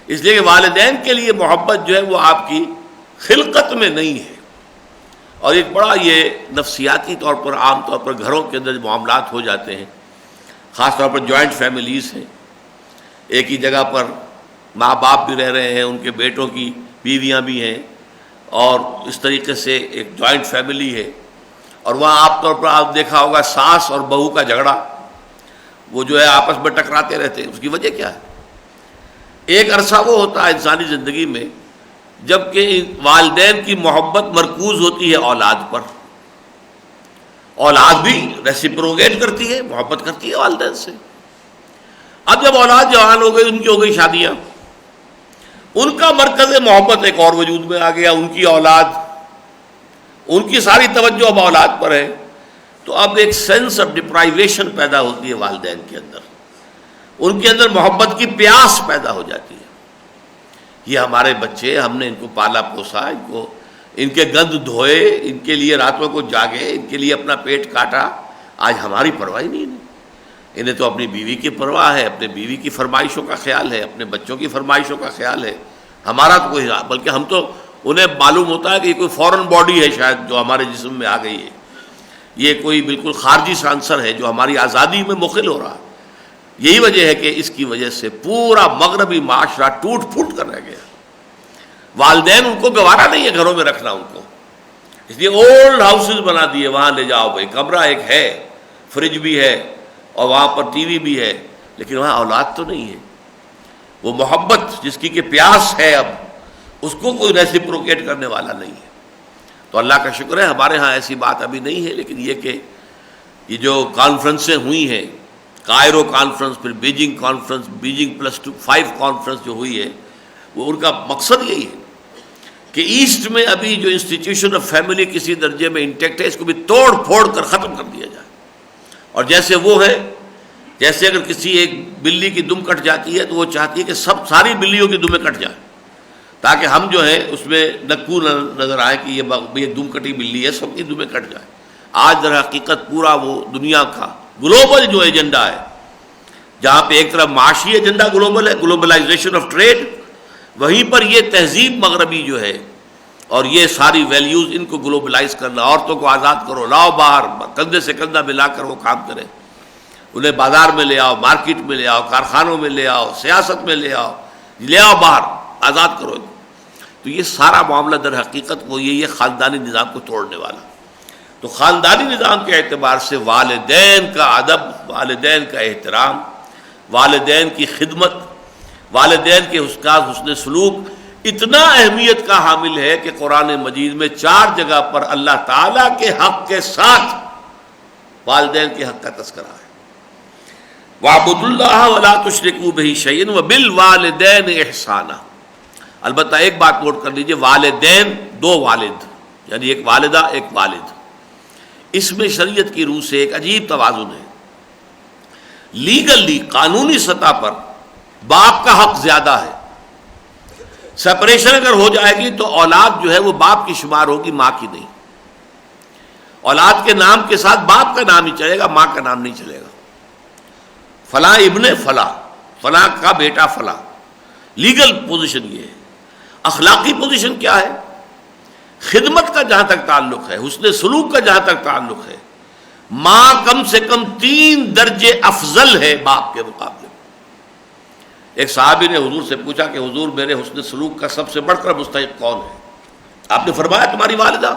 اس لیے کہ والدین کے لیے محبت جو ہے وہ آپ کی خلقت میں نہیں ہے، اور ایک بڑا یہ نفسیاتی طور پر عام طور پر گھروں کے اندر معاملات ہو جاتے ہیں، خاص طور پر جوائنٹ فیملیز ہیں، ایک ہی جگہ پر ماں باپ بھی رہ رہے ہیں، ان کے بیٹوں کی بیویاں بھی ہیں، اور اس طریقے سے ایک جوائنٹ فیملی ہے، اور وہاں عام طور پر آپ دیکھا ہوگا ساس اور بہو کا جھگڑا وہ جو ہے آپس میں ٹکراتے رہتے ہیں۔ اس کی وجہ کیا ہے؟ ایک عرصہ وہ ہوتا ہے انسانی زندگی میں جب کہ والدین کی محبت مرکوز ہوتی ہے اولاد پر، اولاد بھی ریسیپروگیٹ کرتی ہے، محبت کرتی ہے والدین سے۔ اب جب اولاد جوان ہو گئی، ان کی ہو گئی شادیاں، ان کا مرکز محبت ایک اور وجود میں آ گیا، ان کی اولاد، ان کی ساری توجہ اب اولاد پر ہے، تو اب ایک سینس آف ڈپرائیویشن پیدا ہوتی ہے والدین کے اندر، ان کے اندر محبت کی پیاس پیدا ہو جاتی ہے۔ یہ ہمارے بچے، ہم نے ان کو پالا پوسا، ان کے گند دھوئے، ان کے لیے راتوں کو جاگے، ان کے لیے اپنا پیٹ کاٹا، آج ہماری پرواہ ہی نہیں ہے۔ انہیں تو اپنی بیوی کی پرواہ ہے، اپنے بیوی کی فرمائشوں کا خیال ہے، اپنے بچوں کی فرمائشوں کا خیال ہے۔ ہمارا تو کوئی، بلکہ ہم تو انہیں معلوم ہوتا ہے کہ یہ کوئی فورن باڈی ہے شاید جو ہمارے جسم میں آ گئی ہے، یہ کوئی بالکل خارجی سا عنصر ہے جو ہماری آزادی میں مخل ہو رہا ہے۔ یہی وجہ ہے کہ اس کی وجہ سے پورا مغربی معاشرہ ٹوٹ پھوٹ کر رہ گیا۔ والدین ان کو گوارا نہیں ہے گھروں میں رکھنا ان کو، اس لیے اولڈ ہاؤسز بنا دیے، وہاں لے جاؤ بھائی، کمرہ ایک ہے، فریج بھی ہے اور وہاں پر ٹی وی بھی ہے، لیکن وہاں اولاد تو نہیں ہے۔ وہ محبت جس کی کہ پیاس ہے اب، اس کو کوئی ریسیپروکیٹ کرنے والا نہیں ہے۔ تو اللہ کا شکر ہے ہمارے ہاں ایسی بات ابھی نہیں ہے، لیکن یہ کہ یہ جو کانفرنسیں ہوئی ہیں، کائرو کانفرنس، پھر بیجنگ کانفرنس، بیجنگ +5 کانفرنس جو ہوئی ہے، وہ ان کا مقصد یہی ہے کہ ایسٹ میں ابھی جو انسٹیٹیوشن آف فیملی کسی درجے میں انٹیکٹ ہے، اس کو بھی توڑ پھوڑ کر ختم کر دیا جائے، اور جیسے وہ ہے، جیسے اگر کسی ایک بلی کی دم کٹ جاتی ہے تو وہ چاہتی ہے کہ ساری بلیوں کی دمیں کٹ جائیں، تاکہ ہم جو ہے اس میں نکو نظر آئے کہ یہ دم کٹی بلی ہے، سب کی دمیں کٹ جائیں۔ آج در حقیقت پورا وہ دنیا کا گلوبل جو ایجنڈا ہے، جہاں پہ ایک طرف معاشی ایجنڈا گلوبل ہے، گلوبلائزیشن آف ٹریڈ، وہیں پر یہ تہذیب مغربی جو ہے اور یہ ساری ویلیوز، ان کو گلوبلائز کرنا، عورتوں کو آزاد کرو، لاؤ باہر، کندھے سے کندھا ملا کر وہ کام کریں، انہیں بازار میں لے آؤ، مارکیٹ میں لے آؤ، کارخانوں میں لے آؤ، سیاست میں لے آؤ باہر، آزاد کرو۔ تو یہ سارا معاملہ در حقیقت وہ یہ خاندانی نظام کو توڑنے والا۔ تو خاندانی نظام کے اعتبار سے والدین کا ادب، والدین کا احترام، والدین کی خدمت، والدین کے حسن سلوک اتنا اہمیت کا حامل ہے کہ قرآن مجید میں 4 جگہ پر اللہ تعالیٰ کے حق کے ساتھ والدین کے حق کا تذکرہ ہے۔ وَاعْبُدُوا اللَّهَ وَلَا تُشْرِكُوا بِهِ شَيْئًا وَبِالْوَالِدَيْنِ إِحْسَانًا۔ البتہ ایک بات نوٹ کر لیجئے، والدین، 2 والد، یعنی ایک والدہ ایک والد، اس میں شریعت کی روح سے ایک عجیب توازن ہے۔ لیگلی، قانونی سطح پر باپ کا حق زیادہ ہے۔ سپریشن اگر ہو جائے گی تو اولاد جو ہے وہ باپ کی شمار ہوگی، ماں کی نہیں۔ اولاد کے نام کے ساتھ باپ کا نام ہی چلے گا، ماں کا نام نہیں چلے گا۔ فلاں ابن فلاں، فلاں کا بیٹا فلاں، لیگل پوزیشن یہ ہے۔ اخلاقی پوزیشن کیا ہے؟ خدمت کا جہاں تک تعلق ہے، حسن سلوک کا جہاں تک تعلق ہے، ماں کم سے کم 3 درجے افضل ہے باپ کے مقابلے میں۔ ایک صحابی نے حضور سے پوچھا کہ حضور، میرے حسن سلوک کا سب سے بڑھ کر مستحق کون ہے؟ آپ نے فرمایا تمہاری والدہ۔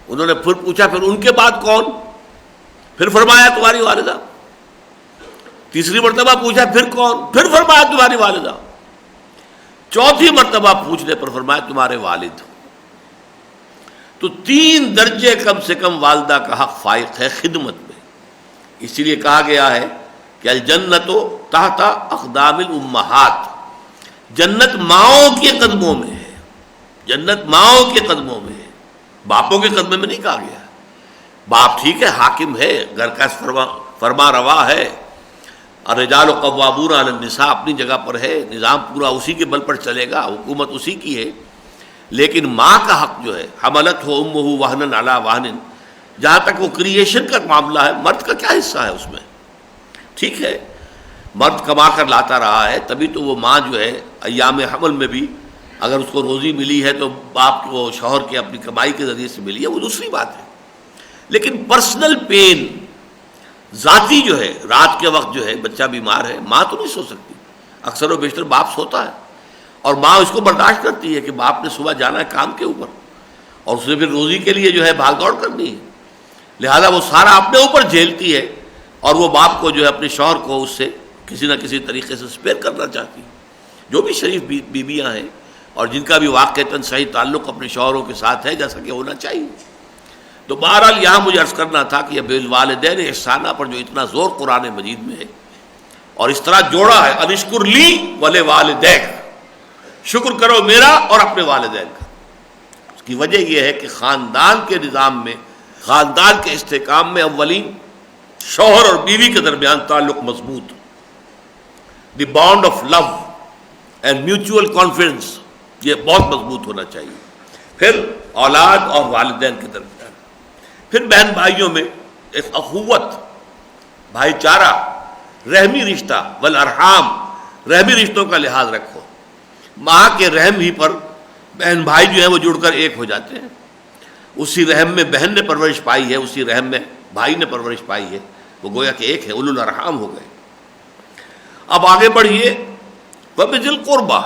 انہوں نے پھر پوچھا پھر ان کے بعد کون؟ پھر فرمایا تمہاری والدہ۔ تیسری مرتبہ پوچھا پھر کون؟ پھر فرمایا تمہاری والدہ۔ چوتھی مرتبہ پوچھنے پر فرمایا تمہارے والد۔ تو 3 درجے کم سے کم والدہ کا حق فائق ہے خدمت میں۔ اسی لیے کہا گیا ہے کہ الجنت تحت اقدام الامہات، جنت ماؤں کے قدموں میں ہے، جنت ماؤں کے قدموں میں ہے، باپوں کے قدموں میں نہیں کہا گیا۔ باپ ٹھیک ہے، حاکم ہے، گھر کا فرما روا ہے، الرجال قوامون علی النساء اپنی جگہ پر ہے، نظام پورا اسی کے بل پر چلے گا، حکومت اسی کی ہے، لیکن ماں کا حق جو ہے، حملتہ امہ وہنا علی وہن، جہاں تک وہ کریشن کا معاملہ ہے، مرد کا کیا حصہ ہے اس میں؟ ٹھیک ہے، مرد کما کر لاتا رہا ہے، تبھی تو وہ ماں جو ہے ایام حمل میں بھی اگر اس کو روزی ملی ہے تو باپ کو شوہر کے اپنی کمائی کے ذریعے سے ملی ہے، وہ دوسری بات ہے، لیکن پرسنل پین ذاتی جو ہے، رات کے وقت جو ہے بچہ بیمار ہے، ماں تو نہیں سو سکتی، اکثر و بیشتر باپ سوتا ہے، اور ماں اس کو برداشت کرتی ہے کہ باپ نے صبح جانا ہے کام کے اوپر اور اس نے پھر روزی کے لیے جو ہے بھاگ دوڑ کرنی ہے، لہذا وہ سارا اپنے اوپر جھیلتی ہے، اور وہ باپ کو جو ہے اپنے شوہر کو اس سے کسی نہ کسی طریقے سے سپیئر کرنا چاہتی ہے۔ جو بھی شریف بیویاں ہیں اور جن کا بھی واقعتاً صحیح تعلق اپنے شوہروں کے ساتھ ہے جیسا کہ ہونا چاہیے۔ تو بہرحال یہاں مجھے عرض کرنا تھا کہ بالوالدین احسانہ پر جو اتنا زور قرآن مجید میں ہے اور اس طرح جوڑا ہے، انشکر لی ولوالدیک، شکر کرو میرا اور اپنے والدین کا، اس کی وجہ یہ ہے کہ خاندان کے نظام میں، خاندان کے استحکام میں اولین شوہر اور بیوی کے درمیان تعلق مضبوط، the bond of love and mutual confidence, یہ بہت مضبوط ہونا چاہیے، پھر اولاد اور والدین کے درمیان، پھر بہن بھائیوں میں ایک اخوت، بھائی چارہ، رحمی رشتہ، والارحام، رحمی رشتوں کا لحاظ رکھو، ماں کے رحم ہی پر بہن بھائی جو ہیں وہ جڑ کر ایک ہو جاتے ہیں، اسی رحم میں بہن نے پرورش پائی ہے، اسی رحم میں بھائی نے پرورش پائی ہے، وہ گویا کہ ایک ہے، اولو الارحام ہو گئے۔ اب آگے بڑھیے، وَبِذِی الْقُرْبَى،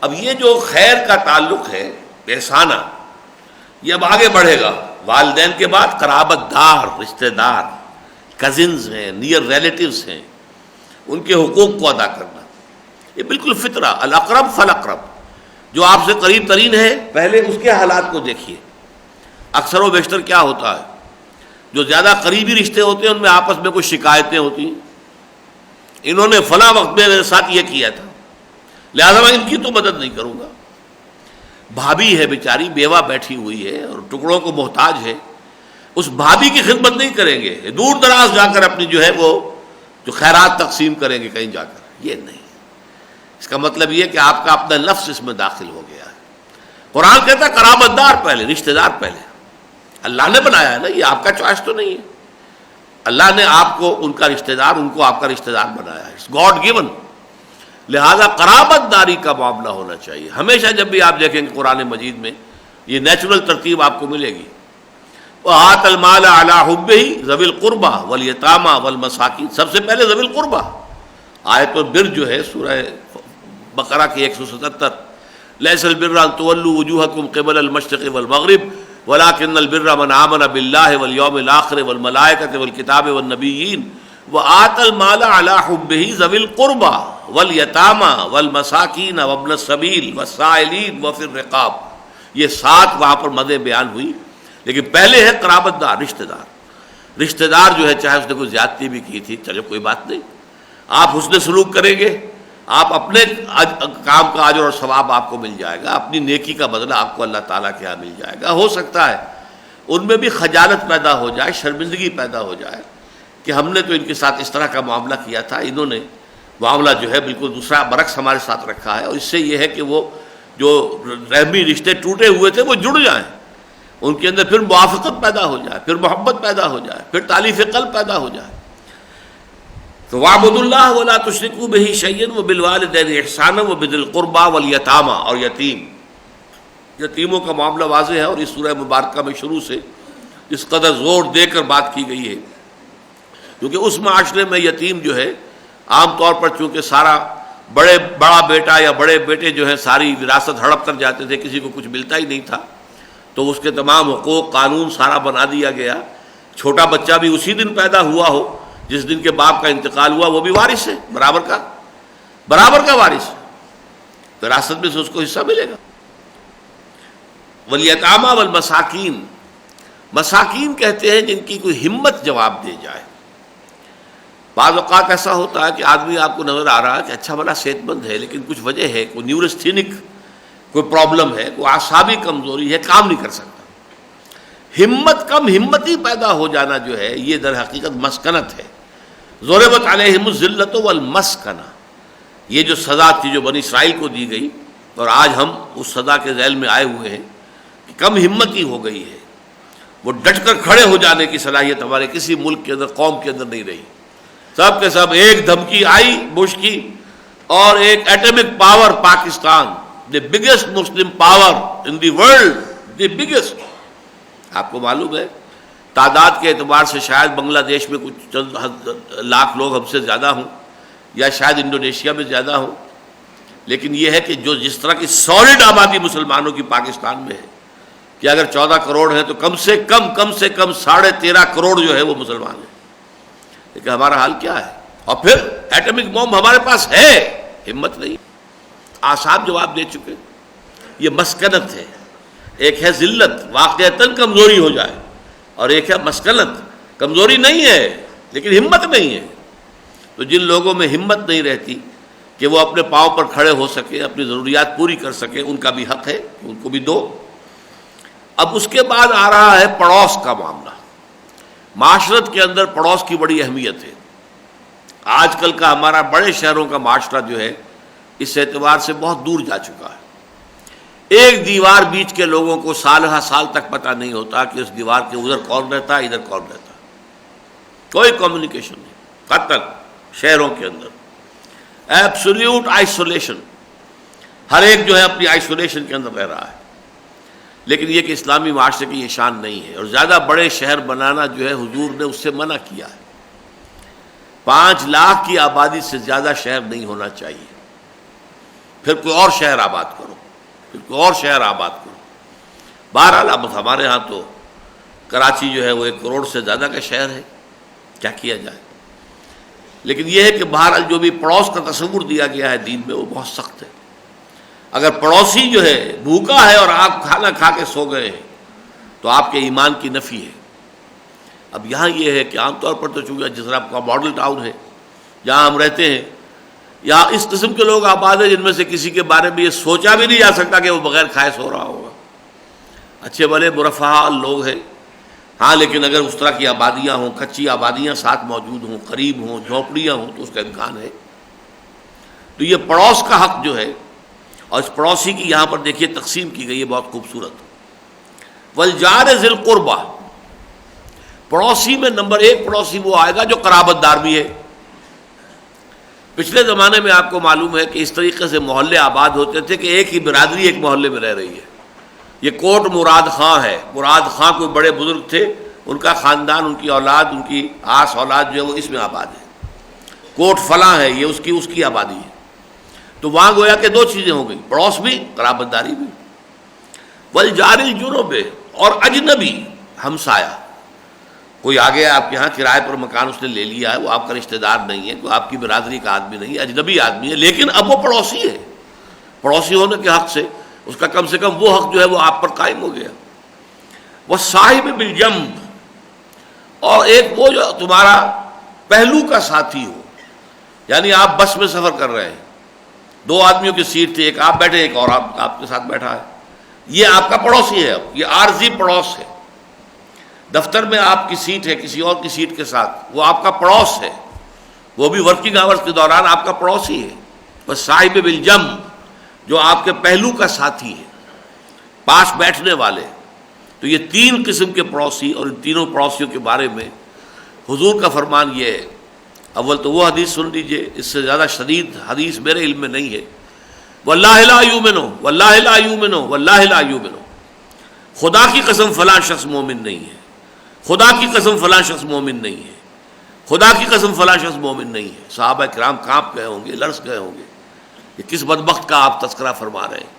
اب یہ جو خیر کا تعلق ہے احسانہ، یہ اب آگے بڑھے گا، والدین کے بعد قرابت دار، رشتہ دار، کزنز ہیں، نیئر ریلیٹیوز ہیں، ان کے حقوق کو ادا کرنا، یہ بالکل فطرہ، الاقرب فالاقرب، جو آپ سے قریب ترین ہے پہلے اس کے حالات کو دیکھیے۔ اکثر و بیشتر کیا ہوتا ہے، جو زیادہ قریبی رشتے ہوتے ہیں ان میں آپس میں کچھ شکایتیں ہوتی ہیں، انہوں نے فلاں وقت میں میرے ساتھ یہ کیا تھا لہذا میں ان کی تو مدد نہیں کروں گا۔ بھابھی ہے بیچاری، بیوہ بیٹھی ہوئی ہے اور ٹکڑوں کو محتاج ہے، اس بھابھی کی خدمت نہیں کریں گے، دور دراز جا کر اپنی جو ہے وہ جو خیرات تقسیم کریں گے کہیں جا کر، یہ نہیں۔ اس کا مطلب یہ کہ آپ کا اپنا لفظ اس میں داخل ہو گیا ہے۔ قرآن کہتا ہے قرابت دار پہلے، رشتہ دار پہلے، اللہ نے بنایا ہے نا، یہ آپ کا چوائس تو نہیں ہے، اللہ نے آپ کو ان کا رشتہ دار، ان کو آپ کا رشتہ دار بنایا ہے، گاڈ گیون، لہذا قرابت داری کا معاملہ ہونا چاہیے۔ ہمیشہ جب بھی آپ دیکھیں گے قرآن مجید میں یہ نیچرل ترتیب آپ کو ملے گی، وَآتَ الْمَالَ عَلَىٰ حُبِّهِ ذَوِي الْقُرْبَىٰ وَالْيَتَامَىٰ وَالْمَسَاكِينِ، سب سے پہلے ذوی القربہ، آیت البر جو ہے سورہ بقرہ کی 177، لَيْسَ الْبِرَّ أَن تُوَلُّوا وُجُوهَكُمْ قِبَلَ الْمَشْرِقِ وَالْمَغْرِبِ وَلَٰكِنَّ الْبِرَّ مَنْ آمَنَ بِاللَّهِ وَالْيَوْمِ الْآخِرِ وَالْمَلَائِكَةِ وَالْكِتَابِ وَالنَّبِيِّينَ وَآتَى الْمَالَ عَلَىٰ حُبِّهِ ذَوِي الْقُرْبَىٰ وَالْيَتَامَىٰ وَالْمَسَاكِينَ وَابْنَ السَّبِيلِ وَالسَّائِلِينَ وَفِي الرِّقَابِ، یہ 7 وہاں پر مدیں بیان ہوئی، لیکن پہلے ہے قرابت دار، رشتہ دار۔ رشتہ دار جو ہے چاہے اس نے کوئی زیادتی بھی کی تھی، چلو کوئی بات نہیں، آپ حسن سلوک کریں گے، آپ اپنے کام کا اجر اور ثواب آپ کو مل جائے گا، اپنی نیکی کا بدلہ آپ کو اللہ تعالیٰ کے یہاں مل جائے گا۔ ہو سکتا ہے ان میں بھی خجالت پیدا ہو جائے، شرمندگی پیدا ہو جائے کہ ہم نے تو ان کے ساتھ اس طرح کا معاملہ کیا تھا، انہوں نے معاملہ جو ہے بالکل دوسرا برعکس ہمارے ساتھ رکھا ہے، اور اس سے یہ ہے کہ وہ جو رحمی رشتے ٹوٹے ہوئے تھے وہ جڑ جائیں، ان کے اندر پھر موافقت پیدا ہو جائے، پھر محبت پیدا ہو جائے، پھر تالیف قلب پیدا ہو جائے۔ تو وَاعْبُدُوا اللَّهَ وَلَا تُشْرِكُوا بِهِ شَيْئًا وَبِالْوَالِدَيْنِ إِحْسَانًا وَبِذِي الْقُرْبَىٰ وَالْيَتَامَىٰ، اور یتیموں کا معاملہ واضح ہے، اور اس سورہ مبارکہ میں شروع سے اس قدر زور دے کر بات کی گئی ہے، کیونکہ اس معاشرے میں یتیم جو ہے عام طور پر چونکہ سارا بڑا بیٹا یا بڑے بیٹے جو ہے ساری وراثت ہڑپ کر جاتے تھے، کسی کو کچھ ملتا ہی نہیں تھا، تو اس کے تمام حقوق قانون سارا بنا دیا گیا، چھوٹا بچہ بھی اسی دن پیدا ہوا ہو جس دن کے باپ کا انتقال ہوا، وہ بھی وارث ہے، برابر کا وارث ہے، وراثت میں سے اس کو حصہ ملے گا۔ والیتامى والمساکین، مساکین کہتے ہیں جن کی کوئی ہمت جواب دے جائے۔ بعض اوقات ایسا ہوتا ہے کہ آدمی آپ کو نظر آ رہا ہے کہ اچھا بھلا صحت مند ہے، لیکن کچھ وجہ ہے، کوئی نیورستھینک کوئی پرابلم ہے، کوئی اعصابی کمزوری ہے، کام نہیں کر سکتا، ہمتی پیدا ہو جانا جو ہے یہ در حقیقت مسکنت ہے۔ ضربت علیہم الذلۃ والمسکنہ، یہ جو سزا تھی جو بنی اسرائیل کو دی گئی، اور آج ہم اس سزا کے ذیل میں آئے ہوئے ہیں کہ کم ہمتی ہو گئی ہے، وہ ڈٹ کر کھڑے ہو جانے کی صلاحیت ہمارے کسی ملک کے اندر، قوم کے اندر نہیں رہی۔ سب کے سب ایک دھمکی آئی بش کی، اور ایک atomic power Pakistan the biggest Muslim power in the world, the biggest. آپ کو معلوم ہے تعداد کے اعتبار سے شاید بنگلہ دیش میں کچھ چند لاکھ لوگ ہم سے زیادہ ہوں یا شاید انڈونیشیا میں زیادہ ہوں، لیکن یہ ہے کہ جو جس طرح کی سالڈ آبادی مسلمانوں کی پاکستان میں ہے کہ اگر 14 کروڑ ہیں تو کم سے کم 13.5 کروڑ جو ہے وہ مسلمان ہیں، لیکن ہمارا حال کیا ہے؟ اور پھر ایٹمک بم ہمارے پاس ہے، ہمت نہیں۔ آصحاب جواب دے چکے، یہ مسکنت ہے، ایک ہے ذلت واقعتاً کمزوری ہو جائے، اور ایک ہے مسکنت کمزوری نہیں ہے لیکن ہمت نہیں ہے۔ تو جن لوگوں میں ہمت نہیں رہتی کہ وہ اپنے پاؤں پر کھڑے ہو سکے، اپنی ضروریات پوری کر سکے، ان کا بھی حق ہے کہ ان کو بھی دو۔ اب اس کے بعد آ رہا ہے پڑوس کا معاملہ۔ معاشرت کے اندر پڑوس کی بڑی اہمیت ہے۔ آج کل کا ہمارا بڑے شہروں کا معاشرہ جو ہے اس اعتبار سے بہت دور جا چکا ہے۔ ایک دیوار بیچ کے لوگوں کو سال ہا سال تک پتہ نہیں ہوتا کہ اس دیوار کے ادھر کون رہتا ہے، ادھر کون رہتا ہے، کوئی کمیونیکیشن نہیں، قطعاً شہروں کے اندر ایبسولیوٹ آئسولیشن، ہر ایک جو ہے اپنی آئسولیشن کے اندر رہ رہا ہے۔ لیکن یہ کہ اسلامی معاشرے کی یہ شان نہیں ہے، اور زیادہ بڑے شہر بنانا جو ہے حضور نے اس سے منع کیا ہے۔ 5 لاکھ کی آبادی سے زیادہ شہر نہیں ہونا چاہیے، پھر کوئی اور شہر آباد کرو، پھر کوئی اور شہر آباد کرو۔ بہرحال اب ہمارے ہاں تو کراچی جو ہے وہ 1 کروڑ سے زیادہ کا شہر ہے، کیا کیا جائے؟ لیکن یہ ہے کہ بہرحال جو بھی پڑوس کا تصور دیا گیا ہے دین میں وہ بہت سخت ہے۔ اگر پڑوسی جو ہے بھوکا ہے اور آپ کھانا کھا کے سو گئے ہیں تو آپ کے ایمان کی نفی ہے۔ اب یہاں یہ ہے کہ عام طور پر تو چونکہ جس طرح کا ماڈل ٹاؤن ہے جہاں ہم رہتے ہیں، یہاں اس قسم کے لوگ آباد ہیں جن میں سے کسی کے بارے میں یہ سوچا بھی نہیں جا سکتا کہ وہ بغیر کھائے سو رہا ہوگا۔ اچھے بھلے مرفہ لوگ ہیں، ہاں، لیکن اگر اس طرح کی آبادیاں ہوں، کچی آبادیاں ساتھ موجود ہوں، قریب ہوں، جھونپڑیاں ہوں، تو اس کا امکان ہے۔ تو یہ پڑوس کا حق جو ہے، اور اس پڑوسی کی یہاں پر دیکھیے تقسیم کی گئی ہے بہت خوبصورت۔ والجار ذی القربہ، پڑوسی میں نمبر 1 پڑوسی وہ آئے گا جو قرابت دار بھی ہے۔ پچھلے زمانے میں آپ کو معلوم ہے کہ اس طریقے سے محلے آباد ہوتے تھے کہ ایک ہی برادری ایک محلے میں رہ رہی ہے۔ یہ کوٹ مراد خاں ہے، مراد خاں کوئی بڑے بزرگ تھے، ان کا خاندان، ان کی اولاد، ان کی آس اولاد جو ہے وہ اس میں آباد ہے۔ کوٹ فلاں ہے، یہ اس کی آبادی ہے۔ تو وہاں گویا کہ 2 چیزیں ہو گئی، پڑوس بھی، قرابت داری بھی۔ والجار الجنب، اور اجنبی ہمسایہ، کوئی آگے آپ کے ہاں کرائے پر مکان اس نے لے لیا ہے، وہ آپ کا رشتہ دار نہیں ہے، کوئی آپ کی برادری کا آدمی نہیں ہے، اجنبی آدمی ہے، لیکن اب وہ پڑوسی ہے۔ پڑوسی ہونے کے حق سے اس کا کم سے کم وہ حق جو ہے وہ آپ پر قائم ہو گیا۔ والصاحب بالجنب، اور ایک وہ جو تمہارا پہلو کا ساتھی ہو، یعنی آپ بس میں سفر کر رہے ہیں، 2 آدمیوں کی سیٹ تھی، ایک آپ بیٹھے، ایک اور آپ کے ساتھ بیٹھا ہے، یہ آپ کا پڑوسی ہے، اب یہ عارضی پڑوس ہے۔ دفتر میں آپ کی سیٹ ہے کسی اور کی سیٹ کے ساتھ، وہ آپ کا پڑوس ہے، وہ بھی ورکنگ آورز کے دوران آپ کا پڑوسی ہے۔ بس صاحب بالجنب، جو آپ کے پہلو کا ساتھی ہے، پاس بیٹھنے والے۔ تو یہ 3 قسم کے پڑوسی، اور ان تینوں پڑوسیوں کے بارے میں حضور کا فرمان یہ ہے۔ اول تو وہ حدیث سن لیجئے، اس سے زیادہ شدید حدیث میرے علم میں نہیں ہے۔ واللہ لا یؤمنو، واللہ لا یؤمنو، واللہ لا یؤمنو، خدا کی قسم فلاں شخص مومن نہیں ہے، خدا کی قسم فلاں شخص مومن نہیں ہے، خدا کی قسم فلاں شخص مومن نہیں ہے۔ صحابہ کرام کانپ گئے ہوں گے، لرز گئے ہوں گے، یہ کس بدبخت کا آپ تذکرہ فرما رہے ہیں؟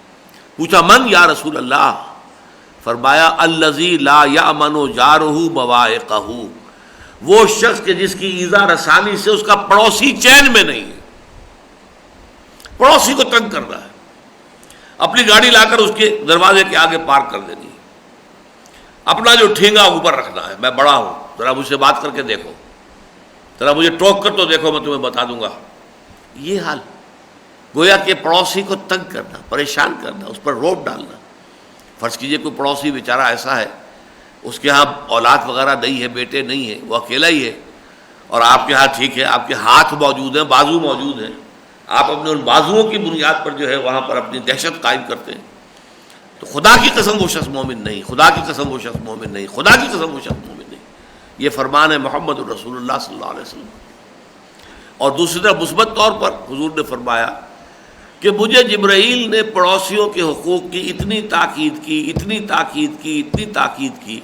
پوچھا من یا رسول اللہ؟ فرمایا الذی لا یأمن جارہ بوائقہ، وہ شخص کہ جس کی ایذا رسانی سے اس کا پڑوسی چین میں نہیں ہے، پڑوسی کو تنگ کر رہا ہے، اپنی گاڑی لا کر اس کے دروازے کے آگے پارک کر دینی ہے، اپنا جو ٹھینگا اوپر رکھنا ہے، میں بڑا ہوں، ذرا مجھ سے بات کر کے دیکھو، ذرا مجھے ٹوک کر تو دیکھو، میں تمہیں بتا دوں گا۔ یہ حال گویا کہ پڑوسی کو تنگ کرنا، پریشان کرنا، اس پر روب ڈالنا۔ فرض کیجئے کوئی پڑوسی بیچارہ ایسا ہے، اس کے ہاں اولاد وغیرہ نہیں ہے، بیٹے نہیں ہیں، وہ اکیلا ہی ہے، اور آپ کے ہاں ٹھیک ہے، آپ کے ہاتھ موجود ہیں، بازو موجود ہیں، آپ اپنے ان بازوؤں کی بنیاد پر جو ہے وہاں پر اپنی دہشت قائم کرتے ہیں، تو خدا کی قسم وہ شخص مومن نہیں، خدا کی قسم وہ شخص مومن نہیں، خدا کی قسم وہ شخص مومن نہیں۔ یہ فرمان ہے محمد الرسول اللہ صلی اللہ علیہ وسلم۔ اور دوسری طرف مثبت طور پر حضور نے فرمایا کہ مجھے جبرائیل نے پڑوسیوں کے حقوق کی اتنی تاکید کی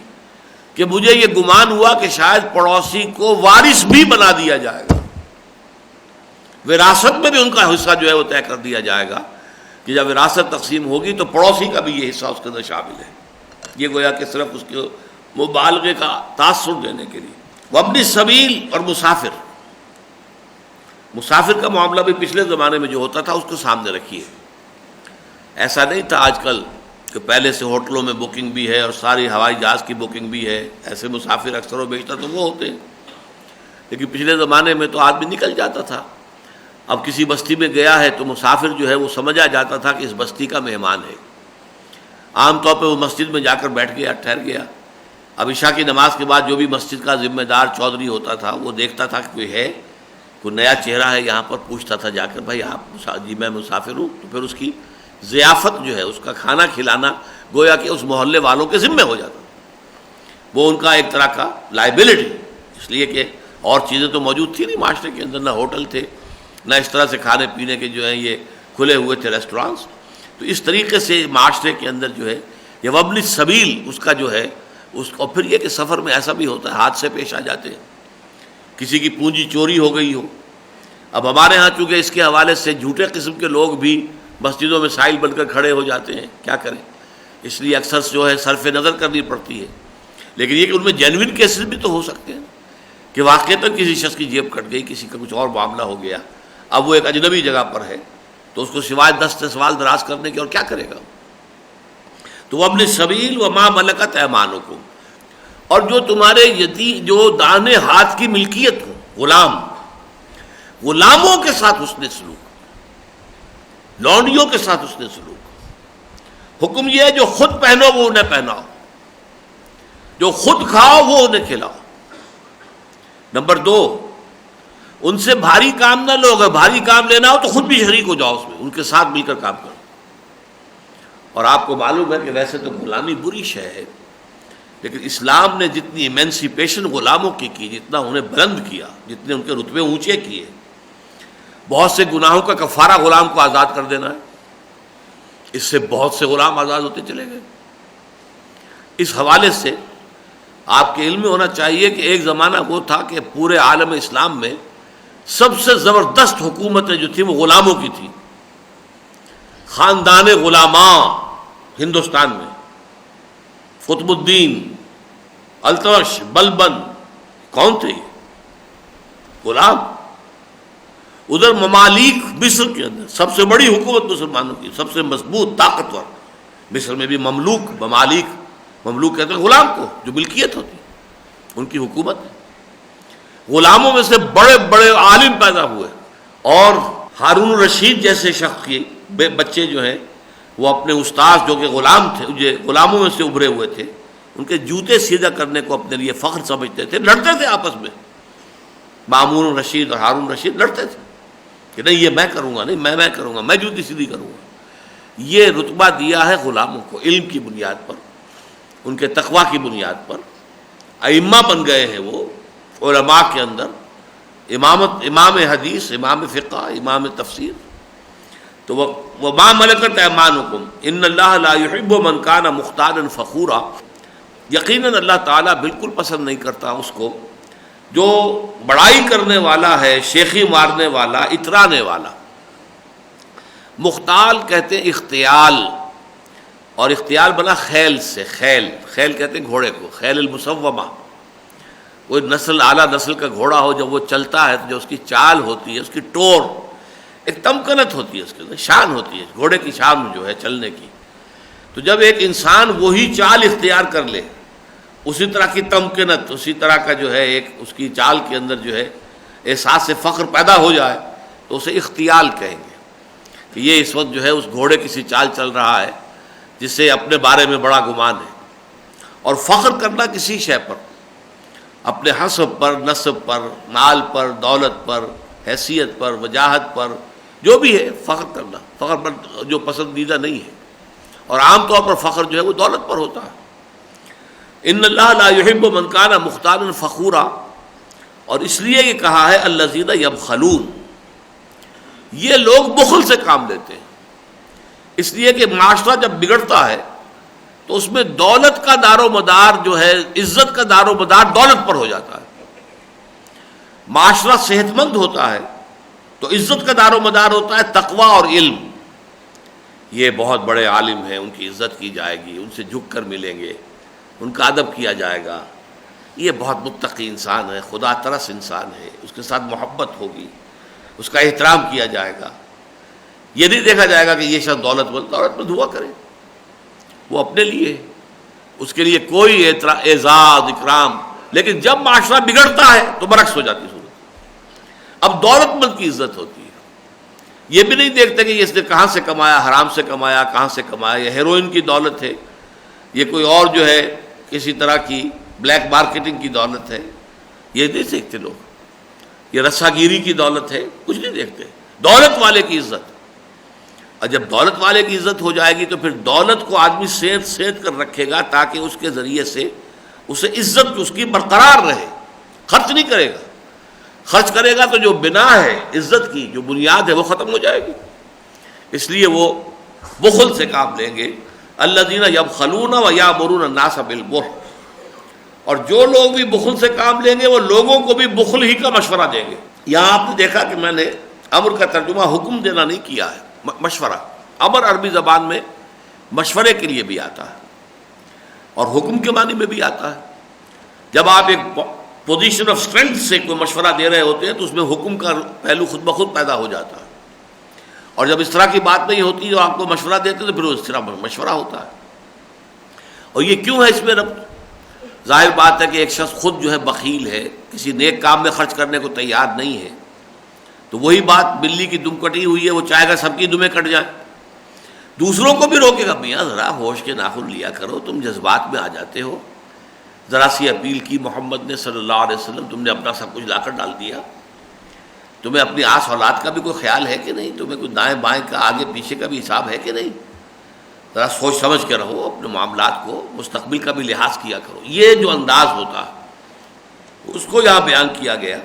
کہ مجھے یہ گمان ہوا کہ شاید پڑوسی کو وارث بھی بنا دیا جائے گا، وراثت میں بھی ان کا حصہ جو ہے وہ طے کر دیا جائے گا کہ جب وراثت تقسیم ہوگی تو پڑوسی کا بھی یہ حصہ اس کے اندر شامل ہے۔ یہ گویا کہ صرف اس کے مبالغے کا تاثر دینے کے لیے۔ وابن السبیل اور مسافر کا معاملہ بھی پچھلے زمانے میں جو ہوتا تھا اس کو سامنے رکھیے۔ ایسا نہیں تھا آج کل کہ پہلے سے ہوٹلوں میں بکنگ بھی ہے اور ساری ہوائی جہاز کی بکنگ بھی ہے، ایسے مسافر اکثر و بیشتر تو وہ ہوتے ہیں، لیکن پچھلے زمانے میں تو آدمی نکل جاتا تھا۔ اب کسی بستی میں گیا ہے تو مسافر جو ہے وہ سمجھا جاتا تھا کہ اس بستی کا مہمان ہے، عام طور پہ وہ مسجد میں جا کر بیٹھ گیا، ٹھہر گیا۔ اب عشاء کی نماز کے بعد جو بھی مسجد کا ذمہ دار چودھری ہوتا تھا وہ دیکھتا تھا کہ کوئی ہے، کوئی نیا چہرہ ہے یہاں پر، پوچھتا تھا جا کر بھائی آپ جی میں مسافر ہوں، تو پھر اس کی ضیافت جو ہے، اس کا کھانا کھلانا گویا کہ اس محلے والوں کے ذمہ ہو جاتا، وہ ان کا ایک طرح کا لائبلٹی، اس لیے کہ اور چیزیں تو موجود تھی نہیں معاشرے کے اندر، نہ ہوٹل تھے، نہ اس طرح سے کھانے پینے کے جو ہیں یہ کھلے ہوئے تھے ریسٹورانٹس۔ تو اس طریقے سے معاشرے کے اندر جو ہے یہ وابن السبیل اس کا جو ہے اس اور پھر یہ کہ سفر میں ایسا بھی ہوتا ہے حادثے پیش آ جاتے ہیں، کسی کی پونجی چوری ہو گئی ہو۔ اب ہمارے ہاں چونکہ اس کے حوالے سے جھوٹے قسم کے لوگ بھی مسجدوں میں سائل بن کر کھڑے ہو جاتے ہیں، کیا کریں، اس لیے اکثر جو ہے صرف نظر کرنی پڑتی ہے، لیکن یہ کہ ان میں جینوئن کیسز بھی تو ہو سکتے ہیں کہ واقعتاً کسی شخص کی جیب کٹ گئی، کسی کا کچھ اور معاملہ ہو گیا، اب وہ ایک اجنبی جگہ پر ہے تو اس کو سوائے دست سوال دراز کرنے کے اور کیا کرے گا۔ تو وابن السبیل وما ملکت ایمانکم، اور جو تمہارے جو دانے ہاتھ کی ملکیت ہو، غلاموں کے ساتھ حسن سلوک، لونڈیوں کے ساتھ حسن سلوک۔ حکم یہ ہے جو خود پہنو وہ انہیں پہناؤ، جو خود کھاؤ وہ انہیں کھلاؤ۔ نمبر 2، ان سے بھاری کام نہ لو، اگر بھاری کام لینا ہو تو خود بھی شریک ہو جاؤ اس میں، ان کے ساتھ مل کر کام کرو۔ اور آپ کو معلوم ہے کہ ویسے تو غلامی بری شے ہے، لیکن اسلام نے جتنی ایمینسیپیشن غلاموں کی جتنا انہیں بلند کیا، جتنے ان کے رتبے اونچے کیے، بہت سے گناہوں کا کفارہ غلام کو آزاد کر دینا ہے، اس سے بہت سے غلام آزاد ہوتے چلے گئے۔ اس حوالے سے آپ کے علم میں ہونا چاہیے کہ ایک زمانہ وہ تھا کہ پورے عالم اسلام میں سب سے زبردست حکومتیں جو تھیں وہ غلاموں کی تھیں۔ خاندان غلاماں ہندوستان میں، قطب الدین، التمش، بلبن، کون تھے یہ؟ غلام۔ ادھر ممالک مصر کے اندر سب سے بڑی حکومت مسلمانوں کی، سب سے مضبوط طاقتور، مصر میں بھی ممالک کہتے ہیں غلام کو، جو ملکیت ہوتی ان کی حکومت ہے۔ غلاموں میں سے بڑے بڑے عالم پیدا ہوئے، اور ہارون الرشید جیسے شخص کے بچے جو ہیں وہ اپنے استاذ جو کہ غلام تھے، جو غلاموں میں سے ابھرے ہوئے تھے، ان کے جوتے سیدھا کرنے کو اپنے لیے فخر سمجھتے تھے، لڑتے تھے آپس میں، مامون الرشید اور ہارون الرشید لڑتے تھے کہ نہیں یہ میں کروں گا، نہیں میں کروں گا، میں جوتی سیدھی کروں گا۔ یہ رتبہ دیا ہے غلاموں کو علم کی بنیاد پر، ان کے تقویٰ کی بنیاد پر، ائمہ بن گئے ہیں وہ علماء کے اندر، امام حدیث، امام فقہ، امام تفسیر۔ تو وما ملکت ایمانکم ان اللہ لا یحب من کان مختالا فخورا، یقیناً اللہ تعالیٰ بالکل پسند نہیں کرتا اس کو جو بڑائی کرنے والا ہے، شیخی مارنے والا، اترانے والا۔ مختال کہتے ہیں اختیال، اور اختیال بنا خیل سے، خیل کہتے ہیں گھوڑے کو، خیل المسومہ، کوئی نسل اعلیٰ نسل کا گھوڑا ہو جب وہ چلتا ہے تو جو اس کی چال ہوتی ہے، اس کی ٹور، ایک تمکنت ہوتی ہے، اس کے اندر شان ہوتی ہے، گھوڑے کی شان جو ہے چلنے کی۔ تو جب ایک انسان وہی چال اختیار کر لے، اسی طرح کی تمکنت، اسی طرح کا جو ہے ایک اس کی چال کے اندر جو ہے احساس سے فخر پیدا ہو جائے تو اسے اختیال کہیں گے کہ یہ اس وقت جو ہے اس گھوڑے کی سی چال چل رہا ہے جس سے اپنے بارے میں بڑا گمان ہے۔ اور فخر کرنا کسی شے پر، اپنے حسب پر، نسب پر، مال پر، دولت پر، حیثیت پر، وجاہت پر، جو بھی ہے فخر کرنا، فخر پر جو پسندیدہ نہیں ہے، اور عام طور پر فخر جو ہے وہ دولت پر ہوتا ہے۔ ان اللہ لا یحب من کان مختالا فخورا، اور اس لیے یہ کہا ہے الذین یبخلون، یہ لوگ بخل سے کام لیتے ہیں۔ اس لیے کہ معاشرہ جب بگڑتا ہے تو اس میں دولت کا دار و مدار جو ہے، عزت کا دار و مدار دولت پر ہو جاتا ہے۔ معاشرہ صحت مند ہوتا ہے تو عزت کا دار و مدار ہوتا ہے تقوی اور علم۔ یہ بہت بڑے عالم ہیں، ان کی عزت کی جائے گی، ان سے جھک کر ملیں گے، ان کا ادب کیا جائے گا، یہ بہت متقی انسان ہے، خدا ترس انسان ہے، اس کے ساتھ محبت ہوگی، اس کا احترام کیا جائے گا۔ یہ نہیں دیکھا جائے گا کہ یہ شخص دولت مند ہوا کرے، وہ اپنے لیے، اس کے لیے کوئی اعزاز اکرام۔ لیکن جب معاشرہ بگڑتا ہے تو برعکس ہو جاتی صورت، اب دولت مند کی عزت ہوتی ہے۔ یہ بھی نہیں دیکھتے کہ اس نے کہاں سے کمایا، حرام سے کمایا، کہاں سے کمایا، یہ ہیروئن کی دولت ہے، یہ کوئی اور جو ہے کسی طرح کی بلیک مارکیٹنگ کی دولت ہے، یہ نہیں دیکھتے لوگ، یہ رسا گیری کی دولت ہے، کچھ نہیں دیکھتے، دولت والے کی عزت۔ اور جب دولت والے کی عزت ہو جائے گی تو پھر دولت کو آدمی سینت کر رکھے گا تاکہ اس کے ذریعے سے اسے عزت اس کی برقرار رہے، خرچ نہیں کرے گا۔ خرچ کرے گا تو جو بنا ہے عزت کی، جو بنیاد ہے، وہ ختم ہو جائے گی۔ اس لیے وہ بخل سے کام لیں گے۔ الذین یبخلون ویامرون الناس بالبخل، اور جو لوگ بھی بخل سے کام لیں گے وہ لوگوں کو بھی بخل ہی کا مشورہ دیں گے۔ یہاں آپ نے دیکھا کہ میں نے امر کا ترجمہ حکم دینا نہیں کیا ہے، مشورہ۔ امر عربی زبان میں مشورے کے لیے بھی آتا ہے اور حکم کے معنی میں بھی آتا ہے۔ جب آپ ایک پوزیشن آف اسٹرینتھ سے کوئی مشورہ دے رہے ہوتے ہیں تو اس میں حکم کا پہلو خود بخود پیدا ہو جاتا ہے، اور جب اس طرح کی بات نہیں ہوتی جو آپ کو مشورہ دیتے تو پھر اس طرح مشورہ ہوتا ہے۔ اور یہ کیوں ہے اس میں ربط؟ ظاہر بات ہے کہ ایک شخص خود جو ہے بخیل ہے، کسی نیک کام میں خرچ کرنے کو تیار نہیں ہے، تو وہی بات بلی کی دم کٹی ہوئی ہے، وہ چاہے گا سب کی دمیں کٹ جائیں، دوسروں کو بھی روکے گا، میاں ذرا ہوش کے ناخن لیا کرو، تم جذبات میں آ جاتے ہو، ذرا سی اپیل کی محمد نے صلی اللہ علیہ وسلم، تم نے اپنا سب کچھ لا کر ڈال دیا، تمہیں اپنی آس اولاد کا بھی کوئی خیال ہے کہ نہیں، تمہیں کوئی دائیں بائیں کا آگے پیچھے کا بھی حساب ہے کہ نہیں، ذرا سوچ سمجھ کے رہو، اپنے معاملات کو مستقبل کا بھی لحاظ کیا کرو۔ یہ جو انداز ہوتا ہے اس کو یہاں بیان کیا گیا۔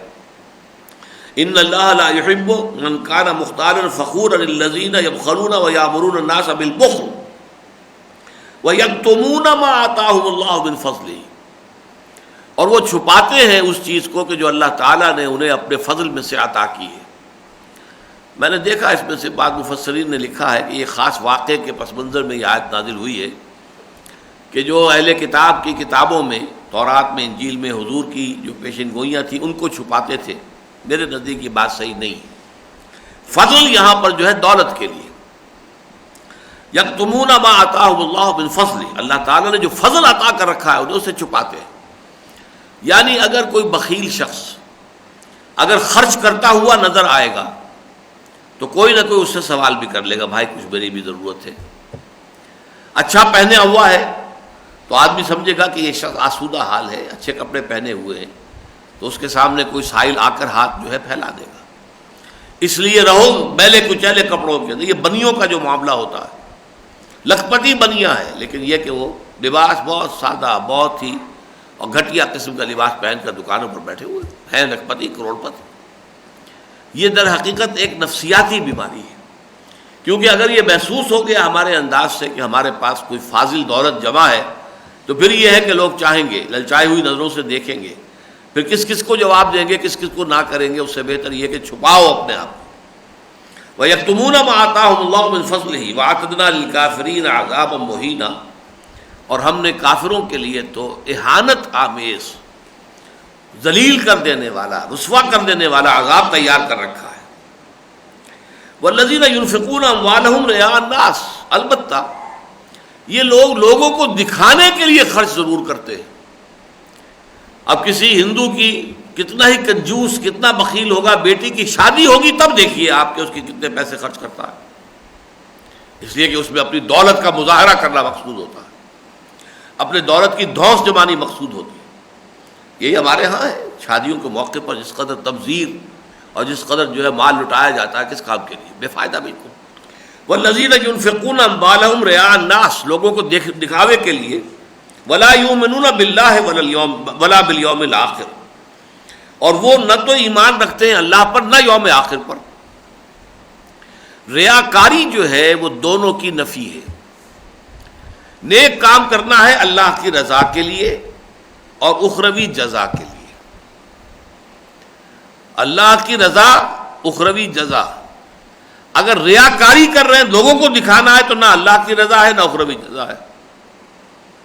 ان اللہ لا يحب من كان مختالا فخورا الذين يبخلون ويأمرون الناس بالبخل ويكتمون ما آتاهم الله من فضله، اور وہ چھپاتے ہیں اس چیز کو کہ جو اللہ تعالیٰ نے انہیں اپنے فضل میں سے عطا کی ہے۔ میں نے دیکھا اس میں سے بعض مفسرین نے لکھا ہے کہ یہ خاص واقعے کے پس منظر میں یہ آیت نازل ہوئی ہے کہ جو اہل کتاب کی کتابوں میں، تورات میں، انجیل میں حضور کی جو پیشن گوئیاں تھیں ان کو چھپاتے تھے۔ میرے نزدیک یہ بات صحیح نہیں ہے۔ فضل یہاں پر جو ہے دولت کے لیے، یکتمون ما آتاہم اللہ من فضل، اللہ تعالیٰ نے جو فضل عطا کر رکھا ہے انہیں اسے چھپاتے ہیں۔ یعنی اگر کوئی بخیل شخص اگر خرچ کرتا ہوا نظر آئے گا تو کوئی نہ کوئی اس سے سوال بھی کر لے گا، بھائی کچھ میری بھی ضرورت ہے۔ اچھا پہنے ہوا ہے تو آدمی سمجھے گا کہ یہ شخص آسودہ حال ہے، اچھے کپڑے پہنے ہوئے ہیں، تو اس کے سامنے کوئی سائل آ کر ہاتھ جو ہے پھیلا دے گا۔ اس لیے رہو میلے کچیلے کپڑوں کے اندر۔ یہ بنیوں کا جو معاملہ ہوتا ہے، لکھپتی بنیاں ہے، لیکن یہ کہ وہ لباس بہت سادہ، بہت ہی اور گھٹیا قسم کا لباس پہن کر دکانوں پر بیٹھے ہوئے ہیں، لکھپتی، کروڑ پتی۔ یہ در حقیقت ایک نفسیاتی بیماری ہے، کیونکہ اگر یہ محسوس ہو گیا ہمارے انداز سے کہ ہمارے پاس کوئی فاضل دولت جمع ہے تو پھر یہ ہے کہ لوگ چاہیں گے، للچائی ہوئی نظروں سے دیکھیں گے، پھر کس کس کو جواب دیں گے، کس کس کو نہ کریں گے۔ اس سے بہتر یہ کہ چھپاؤ اپنے آپ کو۔ وَيَكْتُمُونَ مَا آتَاهُمُ اللَّهُ مِنْ فَضْلِهِ وَأَعْتَدْنَا لِلْكَافِرِينَ عَذَابًا مُهِينًا، اور ہم نے کافروں کے لیے تو اہانت آمیز، ذلیل کر دینے والا، رسوا کر دینے والا عذاب تیار کر رکھا ہے۔ وَالَّذِينَ يُنْفِقُونَ أَمْوَالَهُمْ رِئَاءَ النَّاسِ، البتہ یہ لوگ لوگوں کو دکھانے کے لیے خرچ ضرور کرتے ہیں۔ اب کسی ہندو کی کتنا ہی کنجوس، کتنا بخیل ہوگا، بیٹی کی شادی ہوگی تب دیکھیے آپ کہ اس کے کتنے پیسے خرچ کرتا ہے، اس لیے کہ اس میں اپنی دولت کا مظاہرہ کرنا مقصود ہوتا ہے، اپنے دولت کی دھوس جمانی مقصود ہوتی ہے۔ یہی ہمارے ہاں ہے، شادیوں کے موقع پر جس قدر تبذیر اور جس قدر جو ہے مال لٹایا جاتا ہے، کس کام کے لیے؟ بے فائدہ بالکل۔ والذین ينفقون اموالهم رئاء الناس، لوگوں کو دکھاوے کے لیے، ولا یؤمنون باللہ ولا بالیوم الآخر، اور وہ نہ تو ایمان رکھتے ہیں اللہ پر نہ یوم آخر پر۔ ریاکاری جو ہے وہ دونوں کی نفی ہے. نیک کام کرنا ہے اللہ کی رضا کے لیے اور اخروی جزا کے لیے. اللہ کی رضا، اخروی جزا. اگر ریاکاری کر رہے ہیں، لوگوں کو دکھانا ہے، تو نہ اللہ کی رضا ہے نہ اخروی جزا ہے.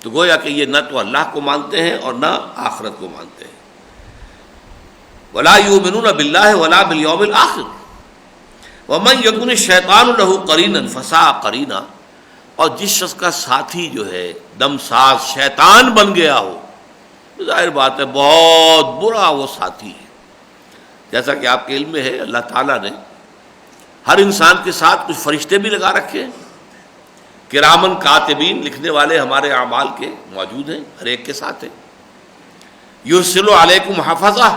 تو گویا کہ یہ نہ تو اللہ کو مانتے ہیں اور نہ آخرت کو مانتے ہیں. وَلَا يُؤْمِنُونَ بِاللَّهِ وَلَا بِالْيَوْمِ الْآخِرِ وَمَنْ يَكُنِ الشَّيْطَانُ لَهُ قَرِينًا فَسَاءَ قَرِينًا. اور جس شخص کا ساتھی جو ہے دم ساز شیطان بن گیا ہو، ظاہر بات ہے بہت برا وہ ساتھی ہے. جیسا کہ آپ کے علم میں ہے، اللہ تعالیٰ نے ہر انسان کے ساتھ کچھ فرشتے بھی لگا رکھے ہیں. کرامن کاتبین، لکھنے والے ہمارے اعمال کے موجود ہیں، ہر ایک کے ساتھ ہیں. یرسل علیکم حفظہ،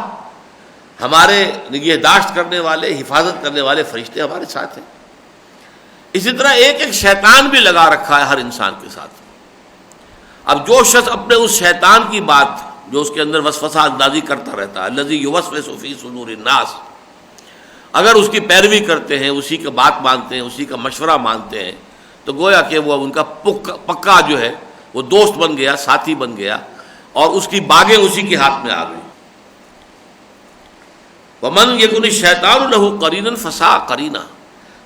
ہمارے نگہداشت کرنے والے، حفاظت کرنے والے فرشتے ہمارے ساتھ ہیں. اسی طرح ایک ایک شیطان بھی لگا رکھا ہے ہر انسان کے ساتھ. اب جو شخص اپنے اس شیطان کی بات جو اس کے اندر وسوسہ اندازی کرتا رہتا ہے، الذی یوسوس فی صدور الناس، اگر اس کی پیروی کرتے ہیں، اسی کا بات مانتے ہیں، اسی کا مشورہ مانتے ہیں، تو گویا کہ وہ ان کا پکا جو ہے وہ دوست بن گیا، ساتھی بن گیا، اور اس کی باغیں اسی کے ہاتھ میں آ گئی. وَمَنْ يَكُنِ الشَّيْطَانُ لَهُ قَرِينًا فَسَاءَ قَرِينًا.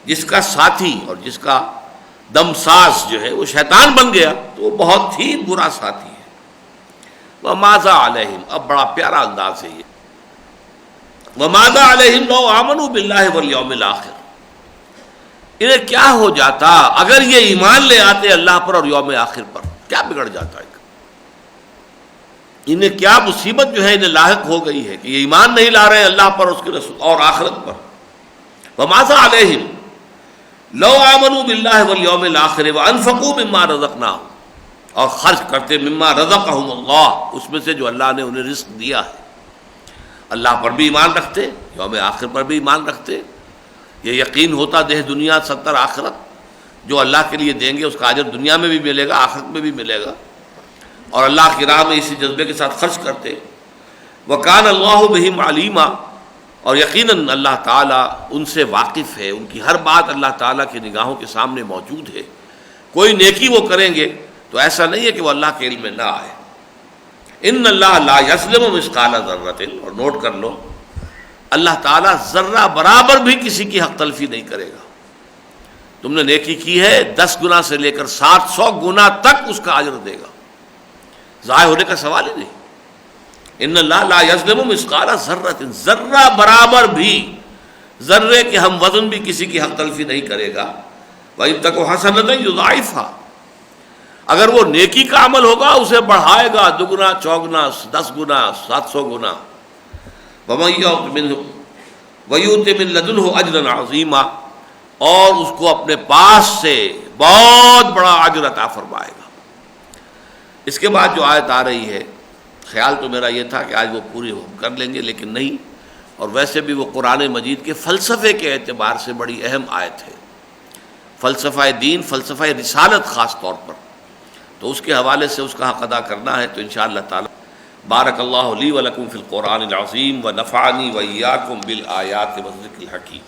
جس کا ساتھی اور جس کا دمساز جو ہے وہ شیطان بن گیا تو وہ بہت ہی برا ساتھی ہے. وَمَاذَا عَلَيْهِمْ، اب بڑا پیارا انداز ہے یہ. وَمَاذَا عَلَيْهِمْ لَوْ آمَنُوا بِاللَّهِ وَالْيَوْمِ الْآخِرِ. انہیں کیا ہو جاتا اگر یہ ایمان لے آتے اللہ پر اور یوم آخر پر، کیا بگڑ جاتا ہے؟ انہیں کیا مصیبت جو ہے انہیں لاحق ہو گئی ہے کہ یہ ایمان نہیں لا رہے اللہ پر، اس کے رسول اور آخرت پر. وَمَاذَا عَلَيْهِمْ لَوْ آمَنُوا بِاللَّهِ وَالْيَوْمِ الْآخِرِ وَأَنفَقُوا مِمَّا رَزَقْنَاهُمْ، اور خرچ کرتے مما رزقہم اللہ، اس میں سے جو اللہ نے انہیں رزق دیا ہے. اللہ پر بھی ایمان رکھتے، یوم آخر پر بھی ایمان رکھتے، یہ یقین ہوتا دہ دنیا ستر آخرت، جو اللہ کے لیے دیں گے اس کا اجر دنیا میں بھی ملے گا، آخرت میں بھی ملے گا، اور اللہ کی راہ میں اسی جذبے کے ساتھ خرچ کرتے. وَكَانَ اللَّهُ بِهِمْ عَلِيمًا، اور یقیناً اللہ تعالیٰ ان سے واقف ہے، ان کی ہر بات اللہ تعالیٰ کی نگاہوں کے سامنے موجود ہے. کوئی نیکی وہ کریں گے تو ایسا نہیں ہے کہ وہ اللہ کے علم میں نہ آئے. ان اللہ لا یظلم مثقال ذرۃ، اور نوٹ کر لو اللہ تعالیٰ ذرہ برابر بھی کسی کی حق تلفی نہیں کرے گا. تم نے نیکی کی ہے 10 گنا سے لے کر 700 گنا تک اس کا اجر دے گا، ضائع ہونے کا سوال ہی نہیں. ان اللہ لا یظلم مثقال ذرۃ، ذرہ برابر بھی، ذرے کے ہم وزن بھی کسی کی حق تلفی نہیں کرے گا. وَإِن تَكُ حَسَنَةً يُضَاعِفْهَا، اگر وہ نیکی کا عمل ہوگا اسے بڑھائے گا 2 گنا 4 گنا 10 گنا 700 گنا. وَيُؤْتِ مِن لَدُنْهُ أَجْرًا عَظِيمًا، اور اس کو اپنے پاس سے بہت بڑا اجر عطا فرمائے گا. اس کے بعد جو آیت آ رہی ہے، خیال تو میرا یہ تھا کہ آج وہ پوری کر لیں گے، لیکن نہیں. اور ویسے بھی وہ قرآن مجید کے فلسفے کے اعتبار سے بڑی اہم آیت ہے، فلسفہ دین، فلسفہ رسالت خاص طور پر، تو اس کے حوالے سے اس کا حق ادا کرنا ہے. تو انشاءاللہ تعالی بارک اللہ لی ولکم فی القرآن العظیم ونفعنی وإیاکم بالآیات والذکر الحکیم.